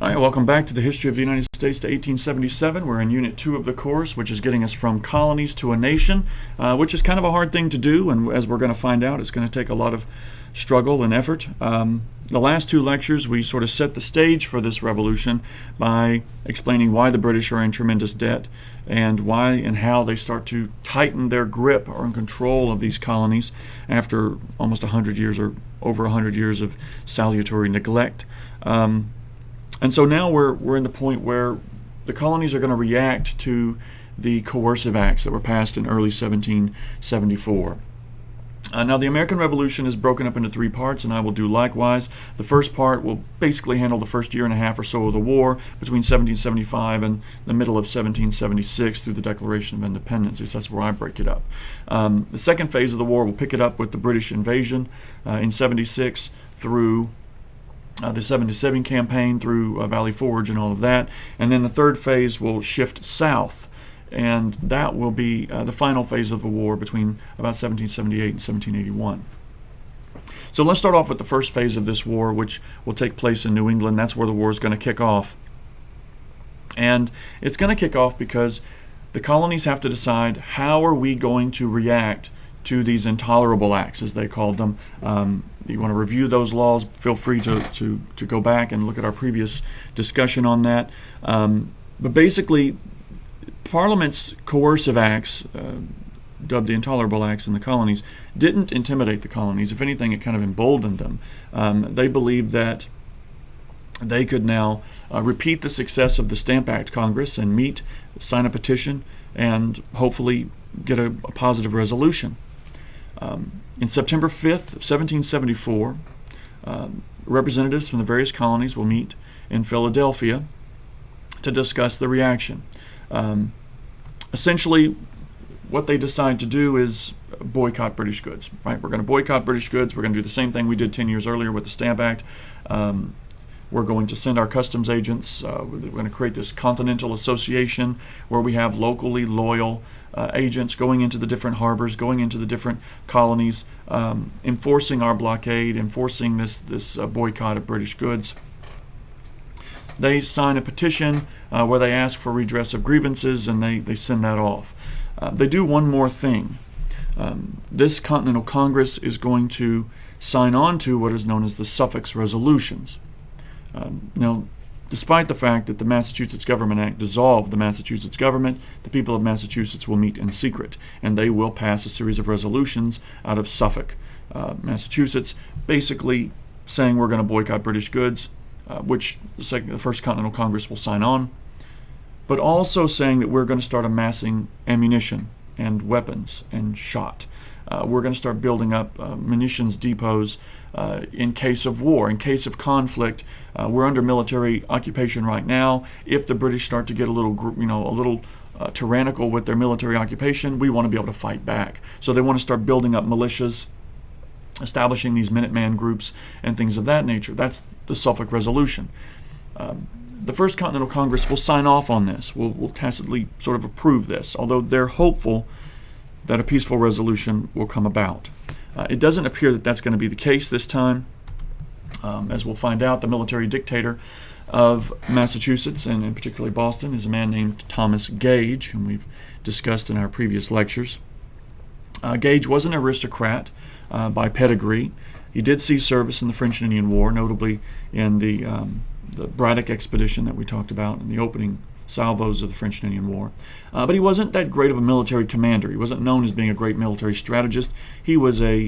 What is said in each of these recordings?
All right, welcome back to the History of the United States to 1877. We're in Unit 2 of the course, which is getting us from colonies to a nation, which is kind of a hard thing to do, and as we're going to find out, it's going to take a lot of struggle and effort. The last two lectures, we sort of set the stage for this revolution by explaining why the British are in tremendous debt and why and how they start to tighten their grip or control of these colonies after almost 100 years or over 100 years of salutary neglect. And so now we're in the point where the colonies are going to react to the coercive acts that were passed in early 1774. Now the American Revolution is broken up into three parts, and I will do likewise. The first part will basically handle the first year and a half or so of the war between 1775 and the middle of 1776 through the Declaration of Independence. That's where I break it up. The second phase of the war will pick it up with the British invasion in 76 through the 77 campaign through Valley Forge and all of that. And then the third phase will shift south, and that will be the final phase of the war between about 1778 and 1781. So let's start off with the first phase of this war, which will take place in New England. That's where the war is going to kick off. And it's going to kick off because the colonies have to decide, how are we going to react to these intolerable acts, as they called them. You want to review those laws, feel free to go back and look at our previous discussion on that. But basically, Parliament's coercive acts, dubbed the Intolerable Acts in the colonies, didn't intimidate the colonies. If anything, it kind of emboldened them. They believed that they could now repeat the success of the Stamp Act Congress and meet, sign a petition, and hopefully get a positive resolution. In September 5th of 1774, representatives from the various colonies will meet in Philadelphia to discuss the reaction. Essentially, what they decide to do is boycott British goods. Right? We're going to boycott British goods. We're going to do the same thing we did 10 years earlier with the Stamp Act. We're going to send our customs agents. We're going to create this Continental Association where we have locally loyal agents going into the different harbors, going into the different colonies, enforcing our blockade, enforcing this boycott of British goods. They sign a petition where they ask for redress of grievances, and they send that off. They do one more thing. This Continental Congress is going to sign on to what is known as the Suffolk Resolutions. Now, despite the fact that the Massachusetts Government Act dissolved the Massachusetts government, the people of Massachusetts will meet in secret, and they will pass a series of resolutions out of Suffolk, Massachusetts, basically saying we're going to boycott British goods, which the First Continental Congress will sign on, but also saying that we're going to start amassing ammunition and weapons and shot. We're going to start building up munitions depots in case of war, in case of conflict. We're under military occupation right now. If the British start to get a little tyrannical with their military occupation, we want to be able to fight back. So they want to start building up militias, establishing these Minuteman groups and things of that nature. That's the Suffolk Resolution. The First Continental Congress will sign off on this. We'll tacitly sort of approve this, although they're hopeful that a peaceful resolution will come about. It doesn't appear that that's going to be the case this time. As we'll find out, the military dictator of Massachusetts, and particularly Boston, is a man named Thomas Gage, whom we've discussed in our previous lectures. Gage was an aristocrat by pedigree. He did see service in the French and Indian War, notably in the Braddock expedition that we talked about in the opening salvos of the French and Indian War. But he wasn't that great of a military commander. He wasn't known as being a great military strategist. He was a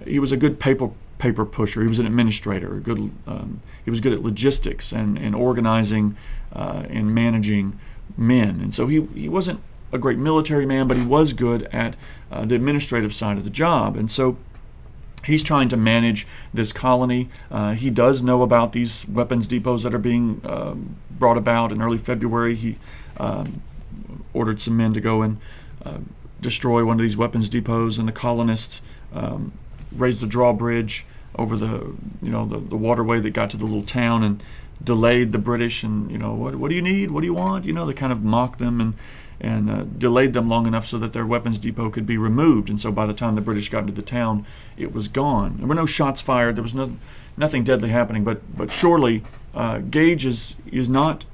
good paper pusher. He was an administrator. He was good at logistics and organizing and managing men. And so he wasn't a great military man, but he was good at the administrative side of the job. And so he's trying to manage this colony. He does know about these weapons depots that are being brought about. In early February, he ordered some men to go and destroy one of these weapons depots, and the colonists raised the drawbridge over the waterway that got to the little town and delayed the British. And what do you need? What do you want? They kind of mocked them delayed them long enough so that their weapons depot could be removed. And so by the time the British got into the town, it was gone. There were no shots fired. There was nothing deadly happening. But surely Gage is not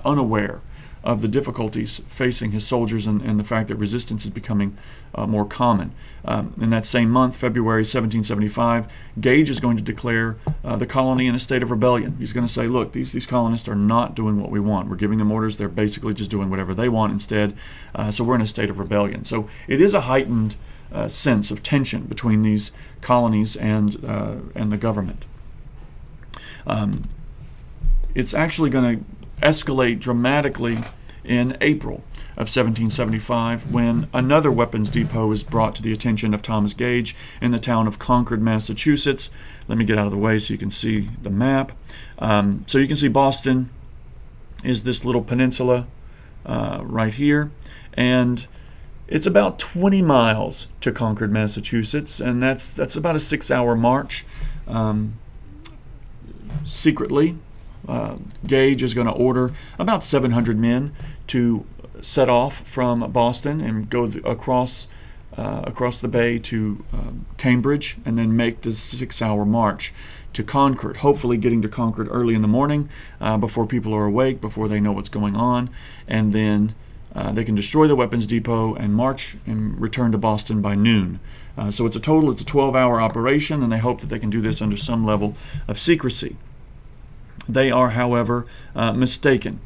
unaware of the difficulties facing his soldiers and the fact that resistance is becoming more common. In that same month, February 1775, Gage is going to declare the colony in a state of rebellion. He's going to say, look, these colonists are not doing what we want. We're giving them orders. They're basically just doing whatever they want instead. So we're in a state of rebellion. So it is a heightened sense of tension between these colonies and the government. It's actually going to escalate dramatically in April of 1775 when another weapons depot is brought to the attention of Thomas Gage in the town of Concord, Massachusetts. Let me get out of the way so you can see the map. So you can see Boston is this little peninsula right here, and it's about 20 miles to Concord, Massachusetts, and that's about a 6-hour march. Secretly, Gage is going to order about 700 men to set off from Boston and go across the bay to Cambridge, and then make this 6-hour march to Concord, hopefully getting to Concord early in the morning before people are awake, before they know what's going on, and then they can destroy the weapons depot and march and return to Boston by noon. So it's a 12-hour operation, and they hope that they can do this under some level of secrecy. They are, however, mistaken.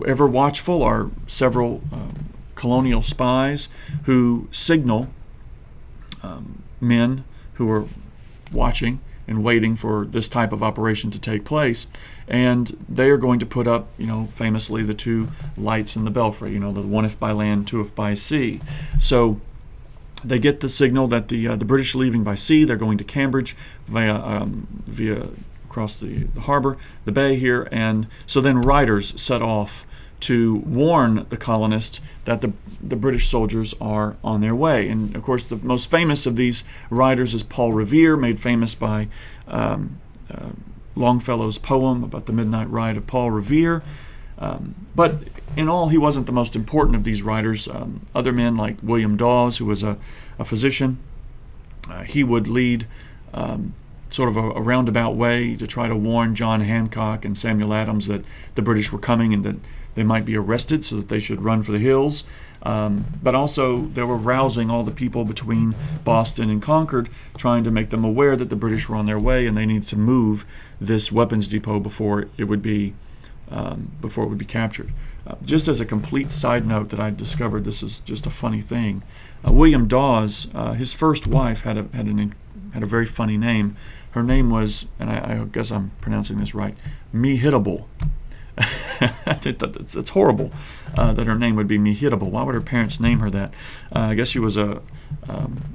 Ever watchful are several colonial spies who signal men who are watching and waiting for this type of operation to take place, and they are going to put up, famously the two lights in the belfry, the one if by land, two if by sea. So they get the signal that the British are leaving by sea. They're going to Cambridge via across the harbor, the bay here, and so then riders set off to warn the colonists that the British soldiers are on their way. And of course, the most famous of these riders is Paul Revere, made famous by Longfellow's poem about the midnight ride of Paul Revere. But in all, he wasn't the most important of these riders. Other men like William Dawes, who was a physician, he would lead sort of a roundabout way to try to warn John Hancock and Samuel Adams that the British were coming and that they might be arrested, so that they should run for the hills. But also they were rousing all the people between Boston and Concord, trying to make them aware that the British were on their way and they needed to move this weapons depot before it would be captured. Just as a complete side note that I discovered, this is just a funny thing. William Dawes, his first wife had a very funny name. Her name was, and I guess I'm pronouncing this right, Mehittable. It's horrible that her name would be Mehittable. Why would her parents name her that? I guess she was a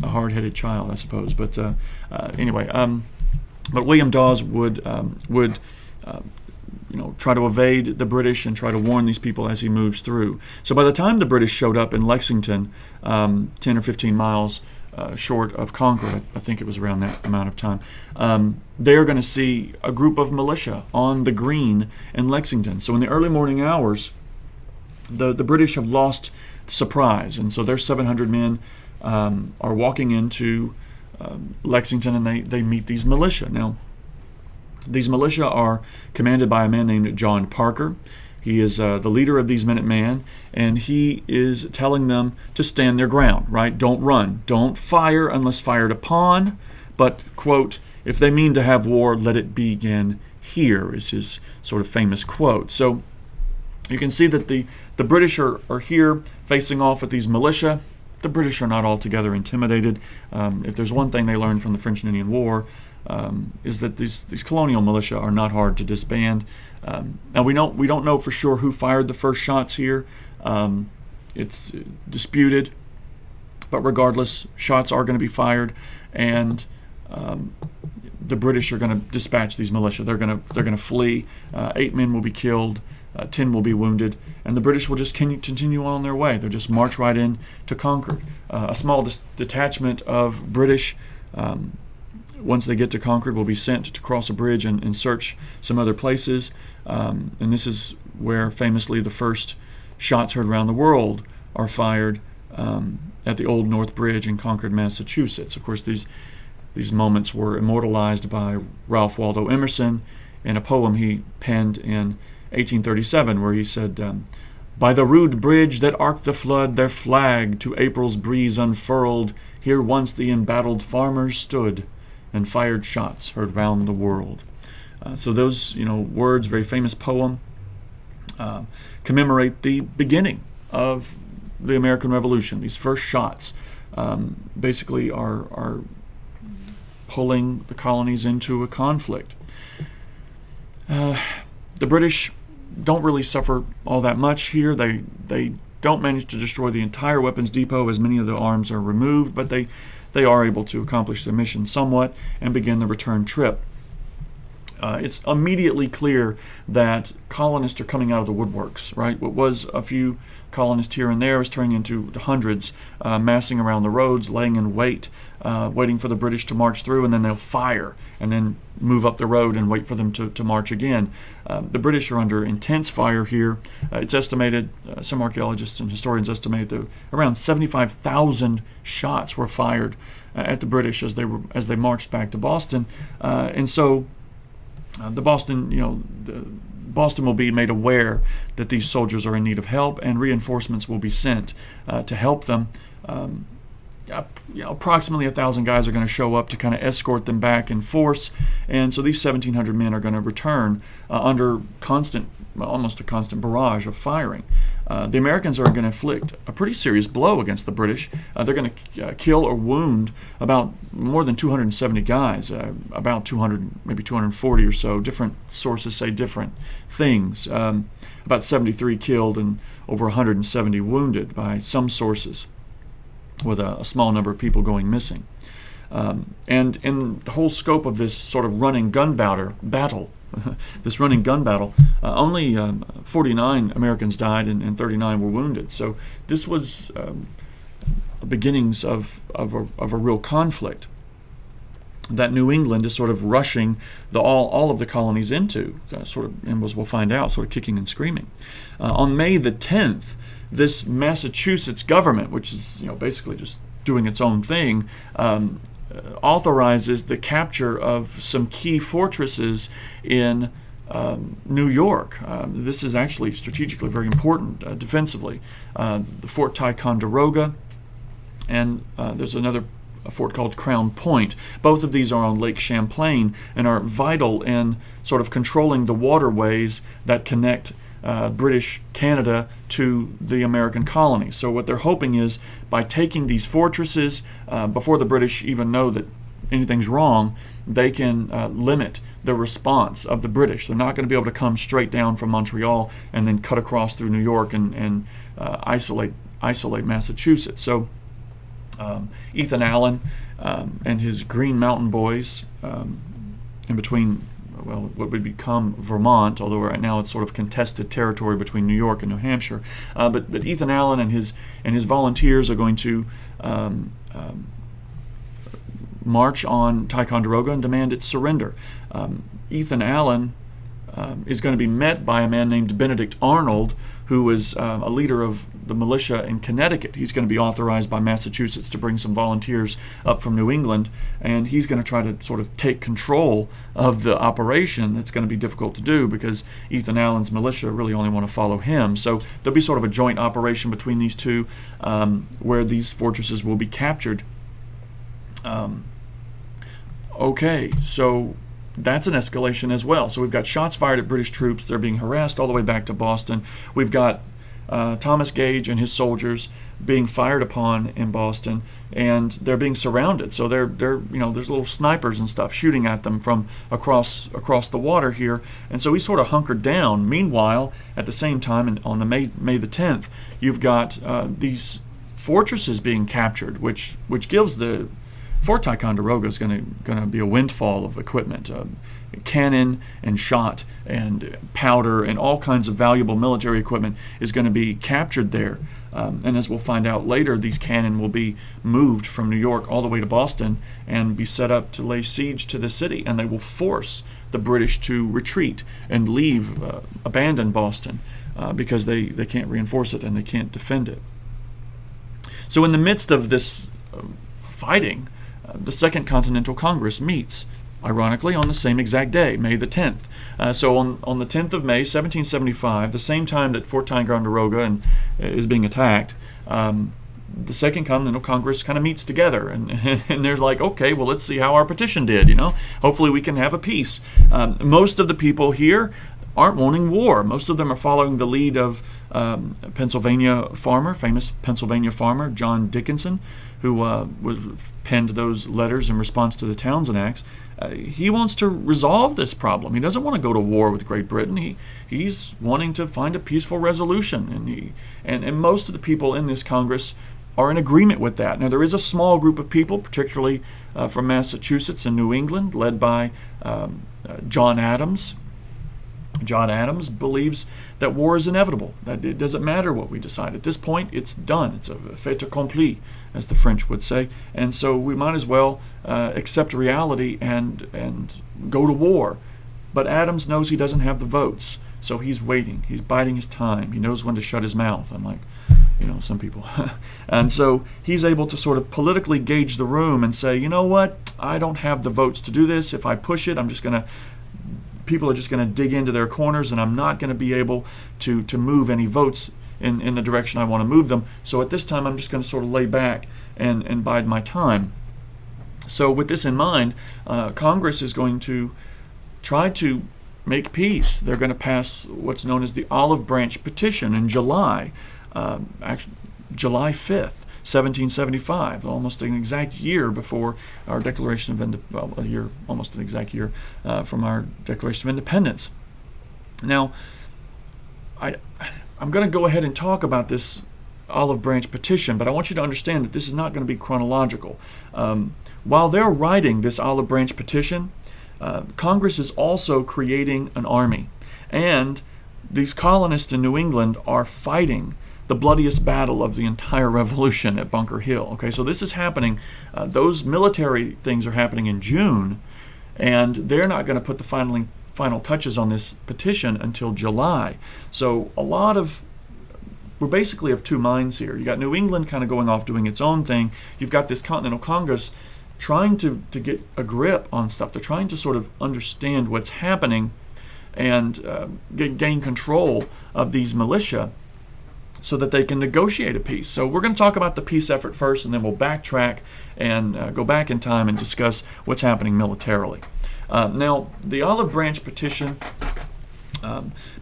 hard-headed child, I suppose. But anyway, but William Dawes would try to evade the British and try to warn these people as he moves through. So by the time the British showed up in Lexington, 10 or 15 miles short of Concord, I think it was around that amount of time, they're going to see a group of militia on the green in Lexington. So in the early morning hours, the British have lost surprise, and so their 700 men are walking into Lexington, and they meet these militia. Now, these militia are commanded by a man named John Parker. He is the leader of these Minutemen, and he is telling them to stand their ground, right? Don't run. Don't fire unless fired upon. But, quote, if they mean to have war, let it begin here, is his sort of famous quote. So you can see that the British are here facing off with these militia. The British are not altogether intimidated. If there's one thing they learned from the French and Indian War, is that these colonial militia are not hard to disband. Now we don't know for sure who fired the first shots here. It's disputed, but regardless, shots are going to be fired, and the British are going to dispatch these militia. They're going to flee. 8 men will be killed. 10 will be wounded, and the British will just continue on their way. They'll just march right in to Concord. A small detachment of British, once they get to Concord, will be sent to cross a bridge and search some other places. And this is where famously the first shots heard around the world are fired at the Old North Bridge in Concord, Massachusetts. Of course, these moments were immortalized by Ralph Waldo Emerson in a poem he penned in 1837, where he said, "By the rude bridge that arced the flood, their flag to April's breeze unfurled, here once the embattled farmers stood, and fired shots heard round the world." So those words, very famous poem, commemorate the beginning of the American Revolution. These first shots basically are pulling the colonies into a conflict. The British don't really suffer all that much here. They don't manage to destroy the entire weapons depot, as many of the arms are removed, but they are able to accomplish their mission somewhat and begin the return trip. It's immediately clear that colonists are coming out of the woodworks, right? What was a few colonists here and there is turning into hundreds, massing around the roads, laying in wait, waiting for the British to march through, and then they'll fire and then move up the road and wait for them to march again. The British are under intense fire here. It's estimated, some archaeologists and historians estimate that around 75,000 shots were fired at the British as they marched back to Boston, and so Boston will be made aware that these soldiers are in need of help, and reinforcements will be sent to help them. Approximately 1,000 guys are going to show up to kind of escort them back in force, and so these 1,700 men are going to return under almost a constant barrage of firing. The Americans are going to inflict a pretty serious blow against the British. They're going to kill or wound about more than 270 guys, about 200, maybe 240 or so. Different sources say different things. About 73 killed and over 170 wounded by some sources, with a small number of people going missing. And in the whole scope of this sort of running gun battle, only 49 Americans died and 39 were wounded. So this was beginnings of a real conflict that New England is sort of rushing all of the colonies into, and as we'll find out, sort of kicking and screaming. On May the 10th, this Massachusetts government, which is basically just doing its own thing, authorizes the capture of some key fortresses in New York. This is actually strategically very important defensively. The Fort Ticonderoga, and there's a fort called Crown Point. Both of these are on Lake Champlain and are vital in sort of controlling the waterways that connect British Canada to the American colonies. So what they're hoping is, by taking these fortresses before the British even know that anything's wrong, they can limit the response of the British. They're not going to be able to come straight down from Montreal and then cut across through New York and isolate Massachusetts. So Ethan Allen and his Green Mountain Boys, in between what would become Vermont, although right now it's sort of contested territory between New York and New Hampshire. But Ethan Allen and his volunteers are going to march on Ticonderoga and demand its surrender. Ethan Allen is going to be met by a man named Benedict Arnold, who is a leader of the militia in Connecticut. He's going to be authorized by Massachusetts to bring some volunteers up from New England, and he's going to try to sort of take control of the operation. That's going to be difficult to do because Ethan Allen's militia really only want to follow him. So there'll be sort of a joint operation between these two, where these fortresses will be captured. Okay, so that's an escalation as well. So we've got shots fired at British troops. They're being harassed all the way back to Boston. We've got Thomas Gage and his soldiers being fired upon in Boston, and they're being surrounded. So they're there's little snipers and stuff shooting at them from across the water here. And so he's sort of hunkered down. Meanwhile, at the same time, and on the May the 10th, you've got these fortresses being captured, which gives the Fort Ticonderoga is going to be a windfall of equipment, cannon and shot and powder and all kinds of valuable military equipment is going to be captured there. And as we'll find out later, these cannon will be moved from New York all the way to Boston and be set up to lay siege to the city, and they will force the British to retreat and leave, abandon Boston, because they can't reinforce it and they can't defend it. So in the midst of this fighting, the Second Continental Congress meets, ironically, on the same exact day, May the 10th. So on the 10th of May, 1775, the same time that Fort Ticonderoga is being attacked, the Second Continental Congress kind of meets together, and they're like, okay, well, let's see how our petition did. Hopefully we can have a peace. Most of the people here aren't wanting war. Most of them are following the lead of famous Pennsylvania farmer John Dickinson, who penned those letters in response to the Townshend Acts. He wants to resolve this problem. He doesn't want to go to war with Great Britain. He's wanting to find a peaceful resolution, and most of the people in this Congress are in agreement with that. Now, there is a small group of people, particularly from Massachusetts and New England, led by John Adams. John Adams believes that war is inevitable, that it doesn't matter what we decide. At this point, it's done. It's a fait accompli, as the French would say. And so we might as well accept reality and go to war. But Adams knows he doesn't have the votes, so he's waiting. He's biding his time. He knows when to shut his mouth, unlike some people. And so he's able to sort of politically gauge the room and say, you know what, I don't have the votes to do this. If I push it, people are just going to dig into their corners, and I'm not going to be able to move any votes in the direction I want to move them. So at this time, I'm just going to sort of lay back and bide my time. So with this in mind, Congress is going to try to make peace. They're going to pass what's known as the Olive Branch Petition in July, July 5th. 1775, almost an exact year before our Declaration of Independence, almost an exact year from our Declaration of Independence. Now, I'm going to go ahead and talk about this Olive Branch Petition, but I want you to understand that this is not going to be chronological. While they're writing this Olive Branch Petition, Congress is also creating an army, and these colonists in New England are fighting the bloodiest battle of the entire Revolution at Bunker Hill. Okay, so this is happening. Those military things are happening in June, and they're not going to put the final touches on this petition until July. So we're basically of two minds here. You got New England kind of going off doing its own thing. You've got this Continental Congress trying to get a grip on stuff. They're trying to sort of understand what's happening and gain control of these militia, so that they can negotiate a peace. So we're going to talk about the peace effort first, and then we'll backtrack and go back in time and discuss what's happening militarily. Now, the Olive Branch Petition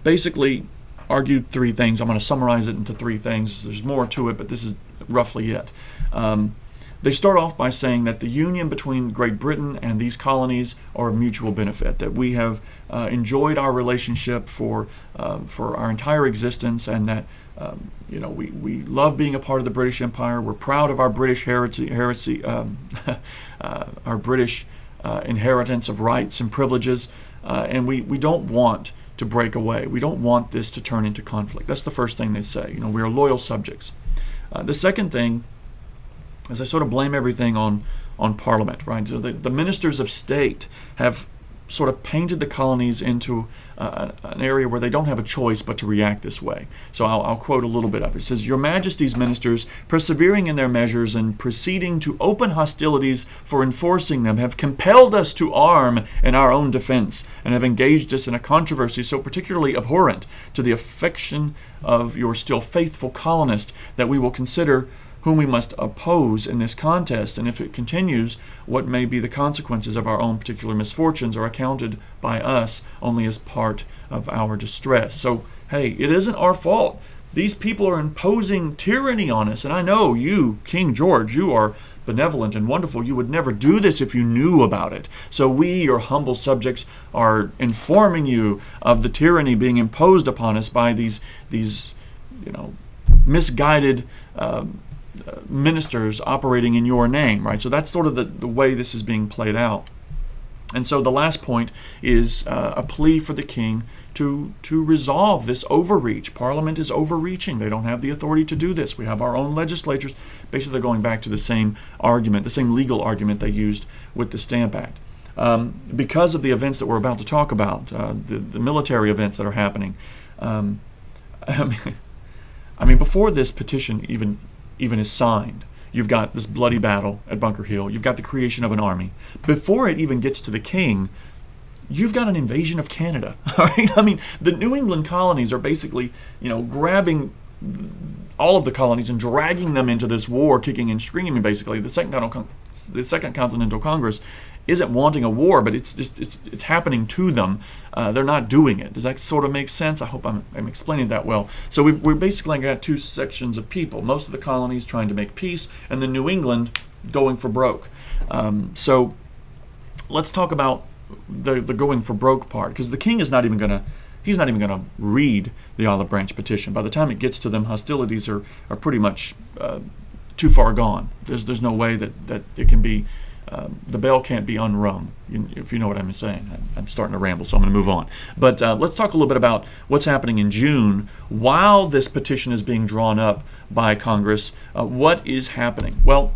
basically argued three things. I'm going to summarize it into three things. There's more to it, but this is roughly it. They start off by saying that the union between Great Britain and these colonies are of mutual benefit, that we have enjoyed our relationship for our entire existence, and that we love being a part of the British Empire. We're proud of our British heritage, our British inheritance of rights and privileges, and we don't want to break away. We don't want this to turn into conflict. That's the first thing they say. We are loyal subjects. The second thing is they sort of blame everything on Parliament, right? So the ministers of state have sort of painted the colonies into an area where they don't have a choice but to react this way. So I'll quote a little bit of it. It says, "Your Majesty's ministers, persevering in their measures and proceeding to open hostilities for enforcing them, have compelled us to arm in our own defense, and have engaged us in a controversy so particularly abhorrent to the affection of your still faithful colonist that we will consider whom we must oppose in this contest, and if it continues, what may be the consequences of our own particular misfortunes are accounted by us only as part of our distress." So, hey, it isn't our fault. These people are imposing tyranny on us, and I know you, King George, you are benevolent and wonderful. You would never do this if you knew about it. So we, your humble subjects, are informing you of the tyranny being imposed upon us by these misguided ministers operating in your name, right? So that's sort of the way this is being played out. And so the last point is a plea for the king to resolve this overreach. Parliament is overreaching. They don't have the authority to do this. We have our own legislatures. Basically, they're going back to the same argument, the same legal argument they used with the Stamp Act. because of the events that we're about to talk about, the military events that are happening. I mean, before this petition even is signed, you've got this bloody battle at Bunker Hill. You've got the creation of an army. Before it even gets to the king, you've got an invasion of Canada. All right. I mean, the New England colonies are basically, grabbing all of the colonies and dragging them into this war, kicking and screaming. Basically, the Second Continental Congress isn't wanting a war, but it's happening to them. They're not doing it. Does that sort of make sense? I hope I'm explaining that well. So we're basically got two sections of people. Most of the colonies trying to make peace, and then New England going for broke. So let's talk about the going for broke part, because the king is not even going to read the Olive Branch Petition. By the time it gets to them, hostilities are pretty much too far gone. There's no way that it can be. The bell can't be unrung, if you know what I'm saying. I'm starting to ramble, so I'm going to move on. But let's talk a little bit about what's happening in June while this petition is being drawn up by Congress. What is happening? Well,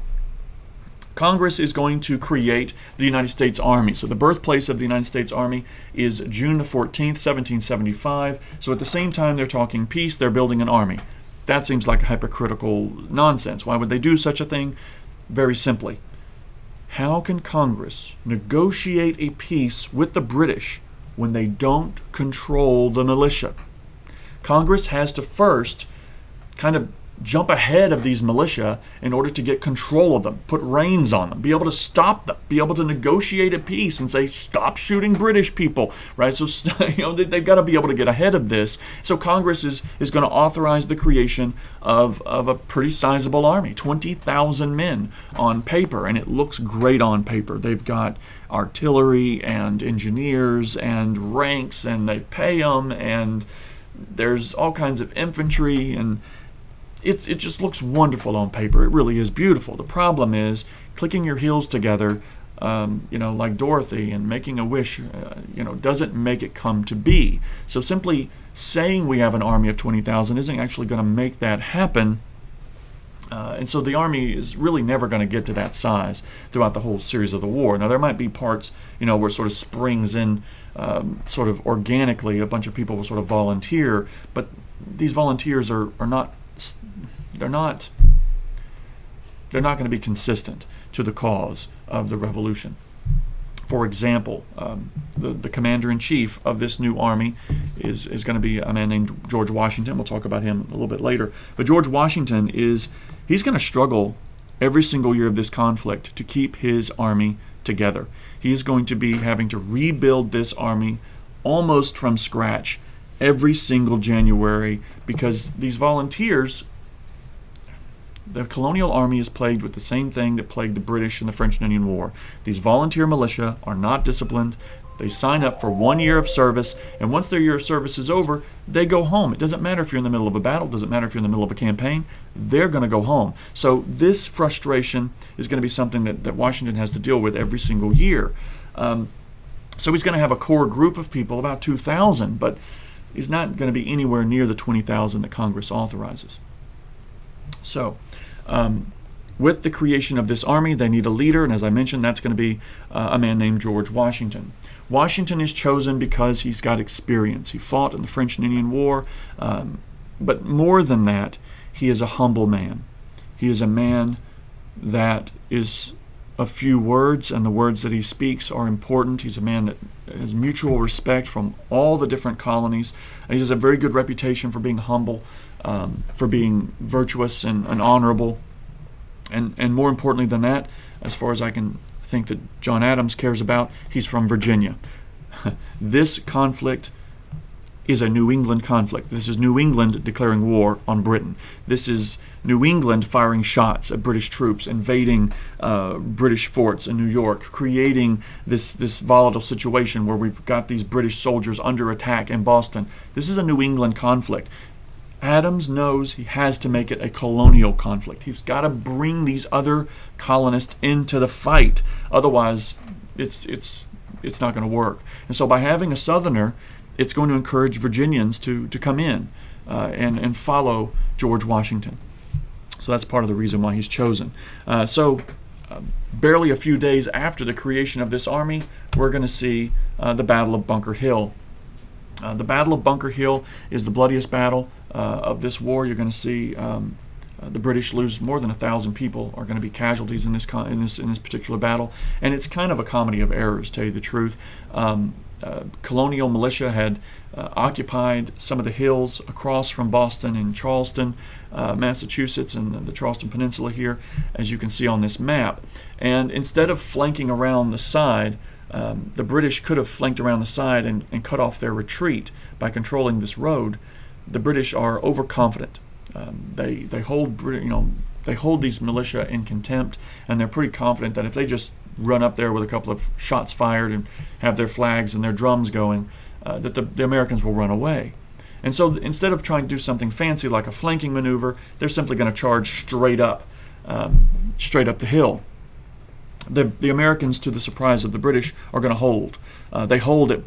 Congress is going to create the United States Army. So the birthplace of the United States Army is June the 14th, 1775. So at the same time they're talking peace, they're building an army. That seems like hypocritical nonsense. Why would they do such a thing? Very simply, how can Congress negotiate a peace with the British when they don't control the militia? Congress has to first kind of jump ahead of these militia in order to get control of them, put reins on them, be able to stop them, be able to negotiate a peace and say, stop shooting British people, right? So, they've got to be able to get ahead of this. So Congress is going to authorize the creation of a pretty sizable army, 20,000 men on paper, and it looks great on paper. They've got artillery and engineers and ranks, and they pay them, and there's all kinds of infantry, and it just looks wonderful on paper. It really is beautiful. The problem is clicking your heels together, like Dorothy, and making a wish, doesn't make it come to be. So simply saying we have an army of 20,000 isn't actually going to make that happen. And so the army is really never going to get to that size throughout the whole series of the war. Now, there might be parts, where it sort of springs in sort of organically. A bunch of people will sort of volunteer, but these volunteers are not going to be consistent to the cause of the revolution. For example, the commander-in-chief of this new army is going to be a man named George Washington. We'll talk about him a little bit later. But George Washington he's going to struggle every single year of this conflict to keep his army together. He is going to be having to rebuild this army almost from scratch every single January, because these volunteers, the colonial army is plagued with the same thing that plagued the British in the French and Indian War. These volunteer militia are not disciplined. They sign up for 1 year of service, and once their year of service is over, they go home. It doesn't matter if you're in the middle of a battle, it doesn't matter if you're in the middle of a campaign, they're going to go home. So this frustration is going to be something that Washington has to deal with every single year. So he's going to have a core group of people, about 2,000, but is not going to be anywhere near the 20,000 that Congress authorizes. So, with the creation of this army, they need a leader, and as I mentioned, that's going to be a man named George Washington. Washington is chosen because he's got experience. He fought in the French and Indian War, but more than that, he is a humble man. He is a man that is a few words, and the words that he speaks are important. He's a man that has mutual respect from all the different colonies. And he has a very good reputation for being humble, for being virtuous and honorable. And more importantly than that, as far as I can think that John Adams cares about, he's from Virginia. This conflict is a New England conflict. This is New England declaring war on Britain. This is New England firing shots at British troops, invading British forts in New York, creating this volatile situation where we've got these British soldiers under attack in Boston. This is a New England conflict. Adams knows he has to make it a colonial conflict. He's got to bring these other colonists into the fight. Otherwise, it's not going to work. And so by having a Southerner, it's going to encourage Virginians to come in and follow George Washington. So that's part of the reason why he's chosen. So barely a few days after the creation of this army, we're going to see the Battle of Bunker Hill. The Battle of Bunker Hill is the bloodiest battle of this war. You're going to see the British lose more than 1,000 people are going to be casualties in this particular battle, and it's kind of a comedy of errors, to tell you the truth. Colonial militia had occupied some of the hills across from Boston and Charleston, Massachusetts, and the Charleston Peninsula here, as you can see on this map. And instead of flanking around the side, the British could have flanked around the side and cut off their retreat by controlling this road. The British are overconfident. They hold these militia in contempt, and they're pretty confident that if they just run up there with a couple of shots fired and have their flags and their drums going, that the Americans will run away. And so instead of trying to do something fancy like a flanking maneuver, they're simply going to charge straight up the hill. The Americans, to the surprise of the British, are going to hold. They hold at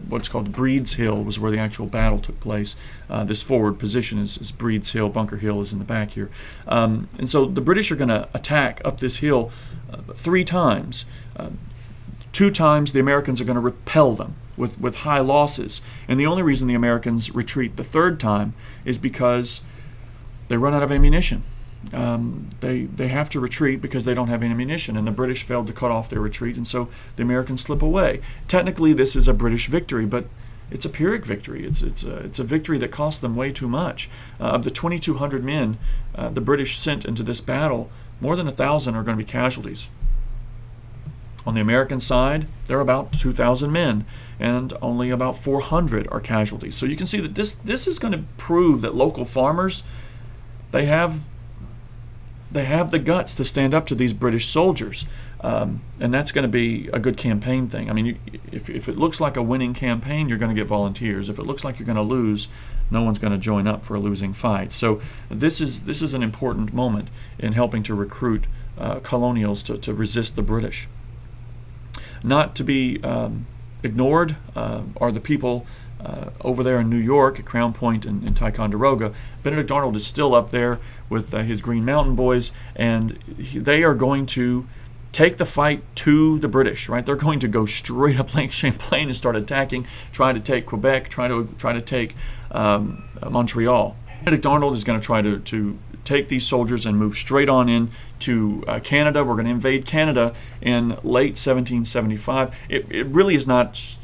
what's called Breed's Hill, was where the actual battle took place. This forward position is Breed's Hill. Bunker Hill is in the back here. And so the British are going to attack up this hill 3 times. 2 times the Americans are going to repel them with high losses. And the only reason the Americans retreat the 3rd time is because they run out of ammunition. They have to retreat because they don't have any ammunition, and the British failed to cut off their retreat, and so the Americans slip away. Technically, this is a British victory, but it's a Pyrrhic victory. It's a victory that cost them way too much. Of the 2,200 men the British sent into this battle, more than 1,000 are going to be casualties. On the American side, there are about 2,000 men, and only about 400 are casualties. So you can see that this is going to prove that local farmers, they have the guts to stand up to these British soldiers, and that's going to be a good campaign thing. I mean, if it looks like a winning campaign, you're going to get volunteers. If it looks like you're going to lose, no one's going to join up for a losing fight. So this is an important moment in helping to recruit colonials to resist the British. Not to be ignored are the people over there in New York at Crown Point and Ticonderoga. Benedict Arnold is still up there with his Green Mountain Boys, and they are going to take the fight to the British. Right, they're going to go straight up Lake Champlain and start attacking, try to take Quebec, try to take Montreal. Benedict Arnold is going to try to take these soldiers and move straight on in to Canada. We're going to invade Canada in late 1775. It really is not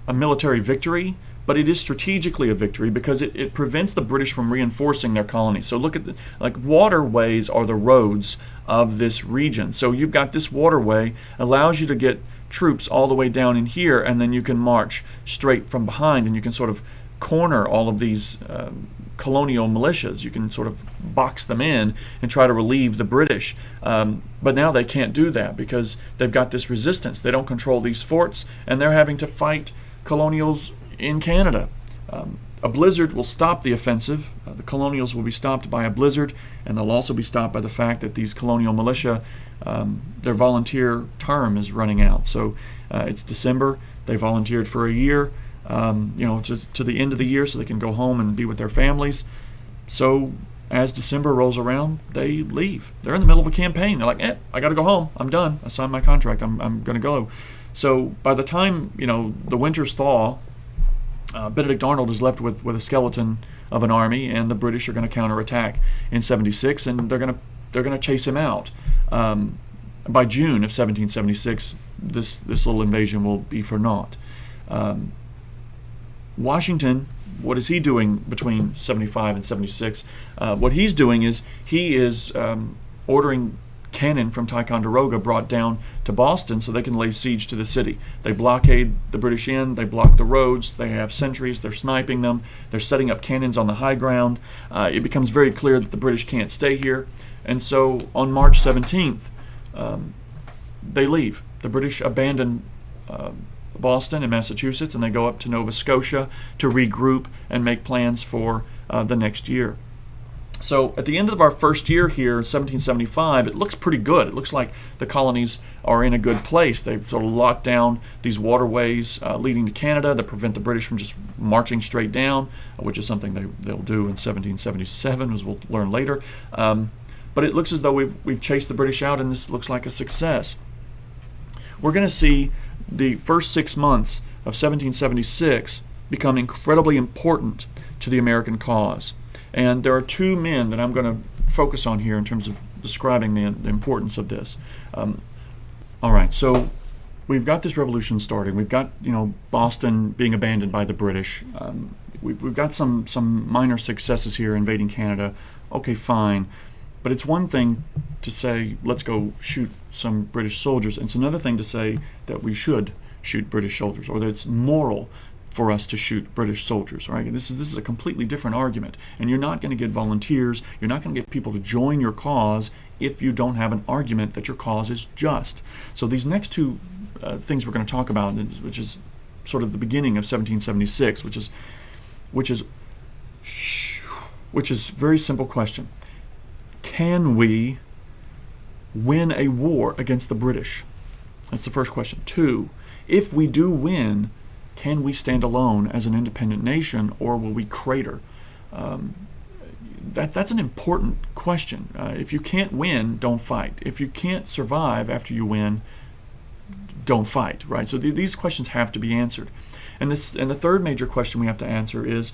a military victory, but it is strategically a victory because it prevents the British from reinforcing their colonies. So look at waterways are the roads of this region. So you've got this waterway, allows you to get troops all the way down in here, and then you can march straight from behind, and you can sort of corner all of these colonial militias. You can sort of box them in and try to relieve the British. But now they can't do that because they've got this resistance. They don't control these forts, and they're having to fight colonials in Canada. A blizzard will stop the offensive. The colonials will be stopped by a blizzard, and they'll also be stopped by the fact that these colonial militia, their volunteer term is running out. So it's December. They volunteered for a year. To the end of the year so they can go home and be with their families. So as December rolls around, they leave. They're in the middle of a campaign. They're like, I got to go home. I'm done. I signed my contract. I'm going to go. So by the time, the winters thaw, Benedict Arnold is left with a skeleton of an army, and the British are going to counterattack in 76, and they're going to chase him out. By June of 1776, this little invasion will be for naught. Washington, what is he doing between 75 and 76? What he's doing is he is ordering cannon from Ticonderoga brought down to Boston so they can lay siege to the city. They blockade the British in, they block the roads, they have sentries, they're sniping them, they're setting up cannons on the high ground. It becomes very clear that the British can't stay here. And so on March 17th, they leave. The British abandon Boston and Massachusetts, and they go up to Nova Scotia to regroup and make plans for the next year. So at the end of our first year here, 1775, it looks pretty good. It looks like the colonies are in a good place. They've sort of locked down these waterways leading to Canada that prevent the British from just marching straight down, which is something they'll do in 1777, as we'll learn later. But but it looks as though we've chased the British out, and this looks like a success. We're going to see the first 6 months of 1776 become incredibly important to the American cause. And there are two men that I'm going to focus on here in terms of describing the importance of this. All right, so we've got this revolution starting. We've got, Boston being abandoned by the British. We've got some minor successes here invading Canada. Okay, fine. But it's one thing to say, let's go shoot some British soldiers. It's another thing to say that we should shoot British soldiers, or that it's moral for us to shoot British soldiers. Right? This is a completely different argument. And you're not going to get volunteers. You're not going to get people to join your cause if you don't have an argument that your cause is just. So these next two things we're going to talk about, which is sort of the beginning of 1776, which is a very simple question. Can we win a war against the British? That's the first question. 2, if we do win, can we stand alone as an independent nation, or will we crater? That's an important question. If you can't win, don't fight. If you can't survive after you win, don't fight. Right? So these questions have to be answered. And the third major question we have to answer is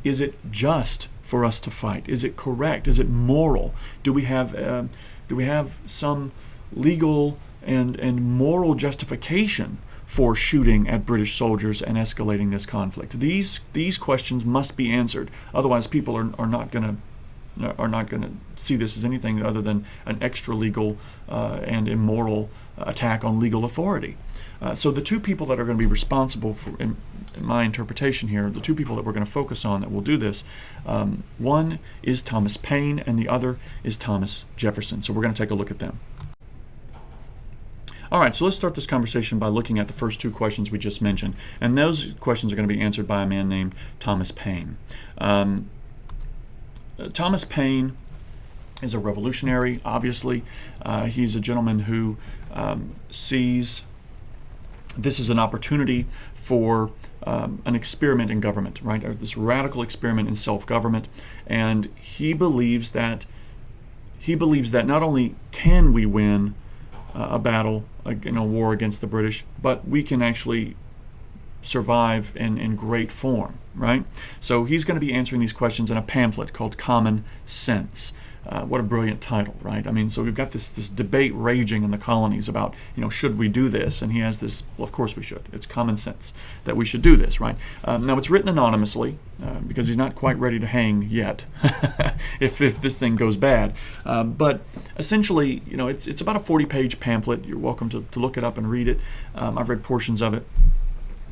it just for us to fight? Is it correct? Is it moral? Do we have some legal and moral justification for shooting at British soldiers and escalating this conflict? These questions must be answered. Otherwise, people are not going to see this as anything other than an extra legal and immoral attack on legal authority. So the two people that are going to be responsible for, in my interpretation here, the two people that we're going to focus on that will do this, one is Thomas Paine and the other is Thomas Jefferson. So we're going to take a look at them. All right, so let's start this conversation by looking at the first two questions we just mentioned. And those questions are going to be answered by a man named Thomas Paine. Thomas Paine is a revolutionary, obviously. He's a gentleman who sees this is an opportunity for an experiment in government, right? Or this radical experiment in self-government, and he believes that not only can we win a battle in a war against the British, but we can actually survive in great form, right? So he's going to be answering these questions in a pamphlet called Common Sense. What a brilliant title, right? I mean, so we've got this debate raging in the colonies about, should we do this? And he has this, well, of course we should. It's common sense that we should do this, right? Now, it's written anonymously because he's not quite ready to hang yet if this thing goes bad. But essentially, it's about a 40-page pamphlet. You're welcome to look it up and read it. I've read portions of it.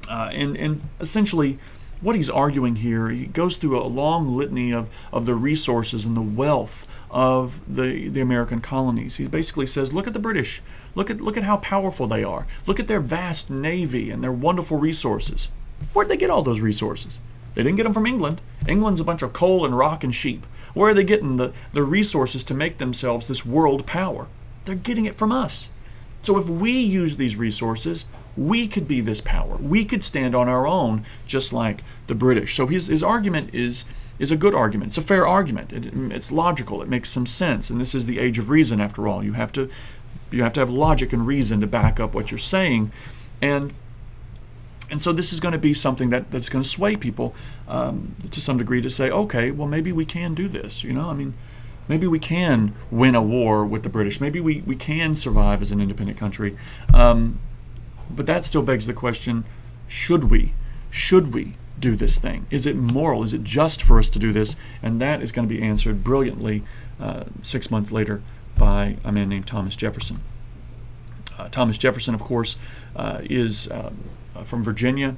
And essentially, what he's arguing here, he goes through a long litany of the resources and the wealth of the American colonies. He basically says, look at the British. Look at how powerful they are. Look at their vast navy and their wonderful resources. Where'd they get all those resources? They didn't get them from England. England's a bunch of coal and rock and sheep. Where are they getting the resources to make themselves this world power? They're getting it from us. So if we use these resources, we could be this power. We could stand on our own, just like the British. So his argument is a good argument. It's a fair argument. It's logical. It makes some sense. And this is the age of reason, after all. You have to have logic and reason to back up what you're saying. And so this is going to be something that's going to sway people to some degree to say, okay, well, maybe we can do this. Maybe we can win a war with the British. Maybe we can survive as an independent country. But that still begs the question, should we? Should we do this thing? Is it moral? Is it just for us to do this? And that is going to be answered brilliantly 6 months later by a man named Thomas Jefferson. Thomas Jefferson, of course, is from Virginia.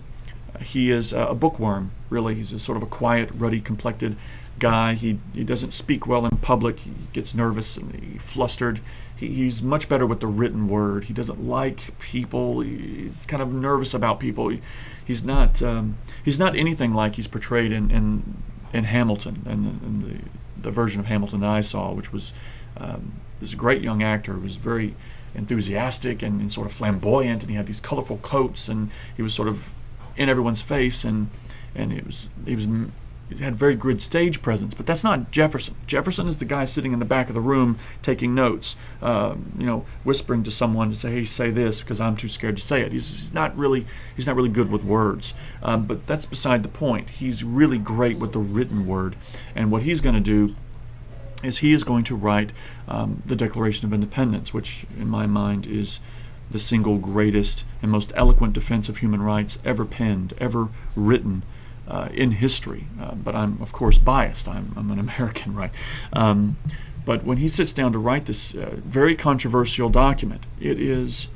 He is a bookworm, really. He's a sort of a quiet, ruddy-complected guy. He doesn't speak well in public. He gets nervous and he's flustered. He's much better with the written word. He doesn't like people. He's kind of nervous about people. He's not anything like he's portrayed in Hamilton, and the version of Hamilton that I saw, which was this great young actor who was very enthusiastic and sort of flamboyant, and he had these colorful coats, and he was sort of in everyone's face, and he was had very good stage presence, but that's not Jefferson. Jefferson is the guy sitting in the back of the room taking notes, whispering to someone to say, "Hey, say this," because I'm too scared to say it. He's not really good with words, but that's beside the point. He's really great with the written word, and what he's going to do is he is going to write the Declaration of Independence, which in my mind is the single greatest and most eloquent defense of human rights ever penned, ever written in history. But I'm, of course, biased. I'm an American, right? But when he sits down to write this very controversial document, it is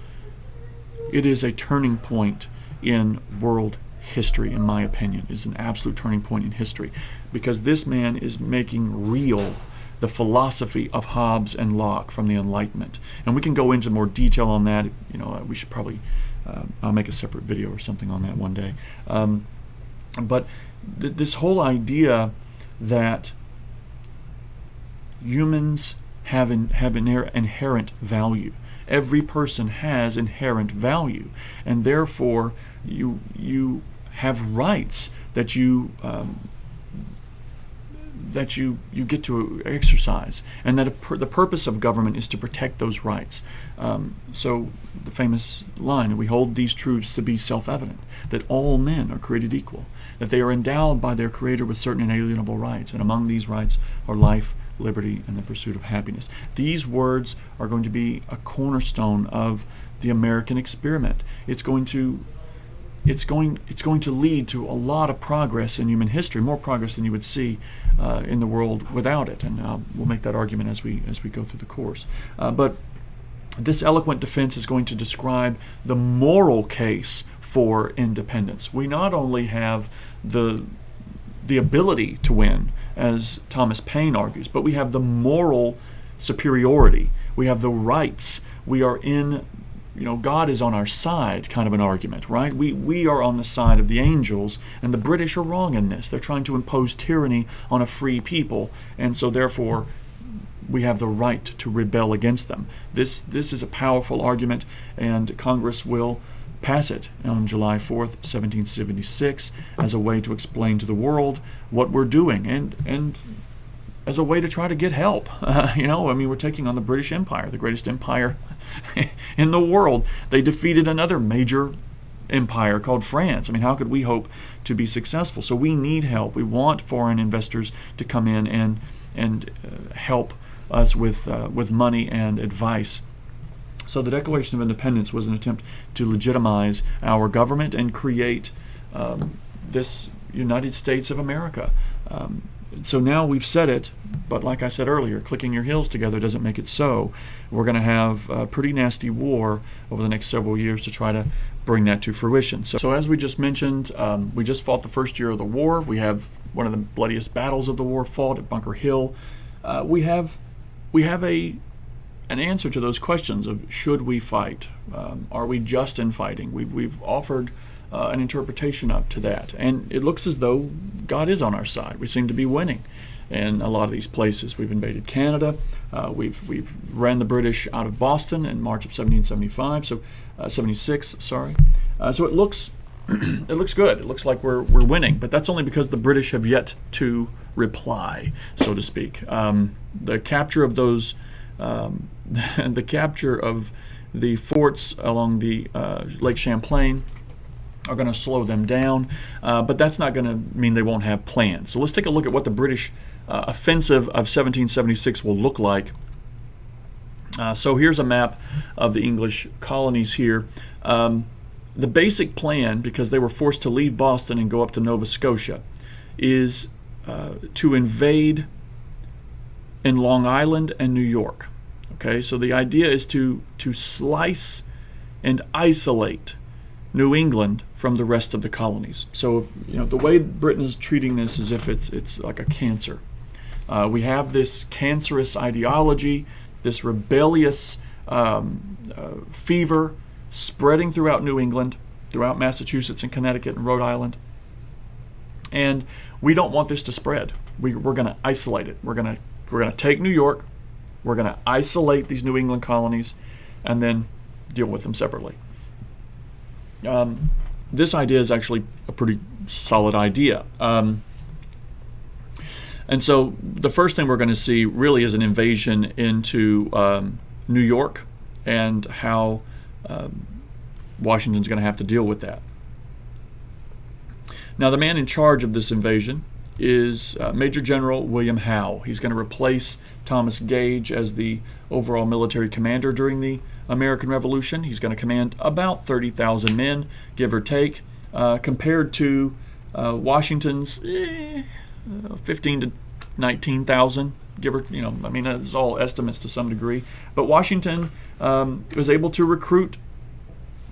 a turning point in world history, in my opinion. It is an absolute turning point in history, because this man is making real the philosophy of Hobbes and Locke from the Enlightenment. And we can go into more detail on that. We should probably, I'll make a separate video or something on that one day. But this whole idea that humans have inherent value. Every person has inherent value, and therefore you have rights that you get to exercise, and that the purpose of government is to protect those rights. So the famous line, "We hold these truths to be self-evident, that all men are created equal, that they are endowed by their Creator with certain inalienable rights, and among these rights are life, liberty, and the pursuit of happiness." These words are going to be a cornerstone of the American experiment. It's going to lead to a lot of progress in human history, more progress than you would see in the world without it. And we'll make that argument as we go through the course. But this eloquent defense is going to describe the moral case for independence. We not only have the ability to win, as Thomas Paine argues, but we have the moral superiority. We have the rights. We are in, God is on our side, kind of an argument, right? We are on the side of the angels, and the British are wrong in this. They're trying to impose tyranny on a free people, and so therefore we have the right to rebel against them. This is a powerful argument, and Congress will pass it on July 4th, 1776, as a way to explain to the world what we're doing, and as a way to try to get help. We're taking on the British Empire, the greatest empire in the world. They defeated another major empire called France. How could we hope to be successful? So we need help. We want foreign investors to come in and help us with money and advice. So the Declaration of Independence was an attempt to legitimize our government and create this United States of America. So now we've said it, but like I said earlier, clicking your heels together doesn't make it so. We're going to have a pretty nasty war over the next several years to try to bring that to fruition. So as we just mentioned, we just fought the first year of the war. We have one of the bloodiest battles of the war fought at Bunker Hill. We have an answer to those questions of should we fight? Are we just in fighting? We've offered an interpretation up to that, and it looks as though God is on our side. We seem to be winning in a lot of these places. We've invaded Canada. We've ran the British out of Boston in March of 1775. 76. Sorry. So it looks it looks good. It looks like we're winning, but that's only because the British have yet to reply, so to speak. The capture of those. The capture of the forts along the Lake Champlain are going to slow them down, but that's not going to mean they won't have plans. So let's take a look at what the British offensive of 1776 will look like. So here's a map of the English colonies here. The basic plan, because they were forced to leave Boston and go up to Nova Scotia, is to invade in Long Island and New York. Okay, so the idea is to slice and isolate New England from the rest of the colonies. So the way Britain is treating this is if it's like a cancer. We have this cancerous ideology, this rebellious fever spreading throughout New England, throughout Massachusetts and Connecticut and Rhode Island, and we don't want this to spread. We're going to isolate it. We're going to take New York. We're going to isolate these New England colonies and then deal with them separately. This idea is actually a pretty solid idea. And so the first thing we're going to see really is an invasion into New York, and how Washington's going to have to deal with that. Now, the man in charge of this invasion is Major General William Howe. He's going to replace Thomas Gage as the overall military commander during the American Revolution. He's going to command about 30,000 men, give or take, compared to Washington's 15 to 19,000, give or, I mean, that's all estimates to some degree. But Washington was able to recruit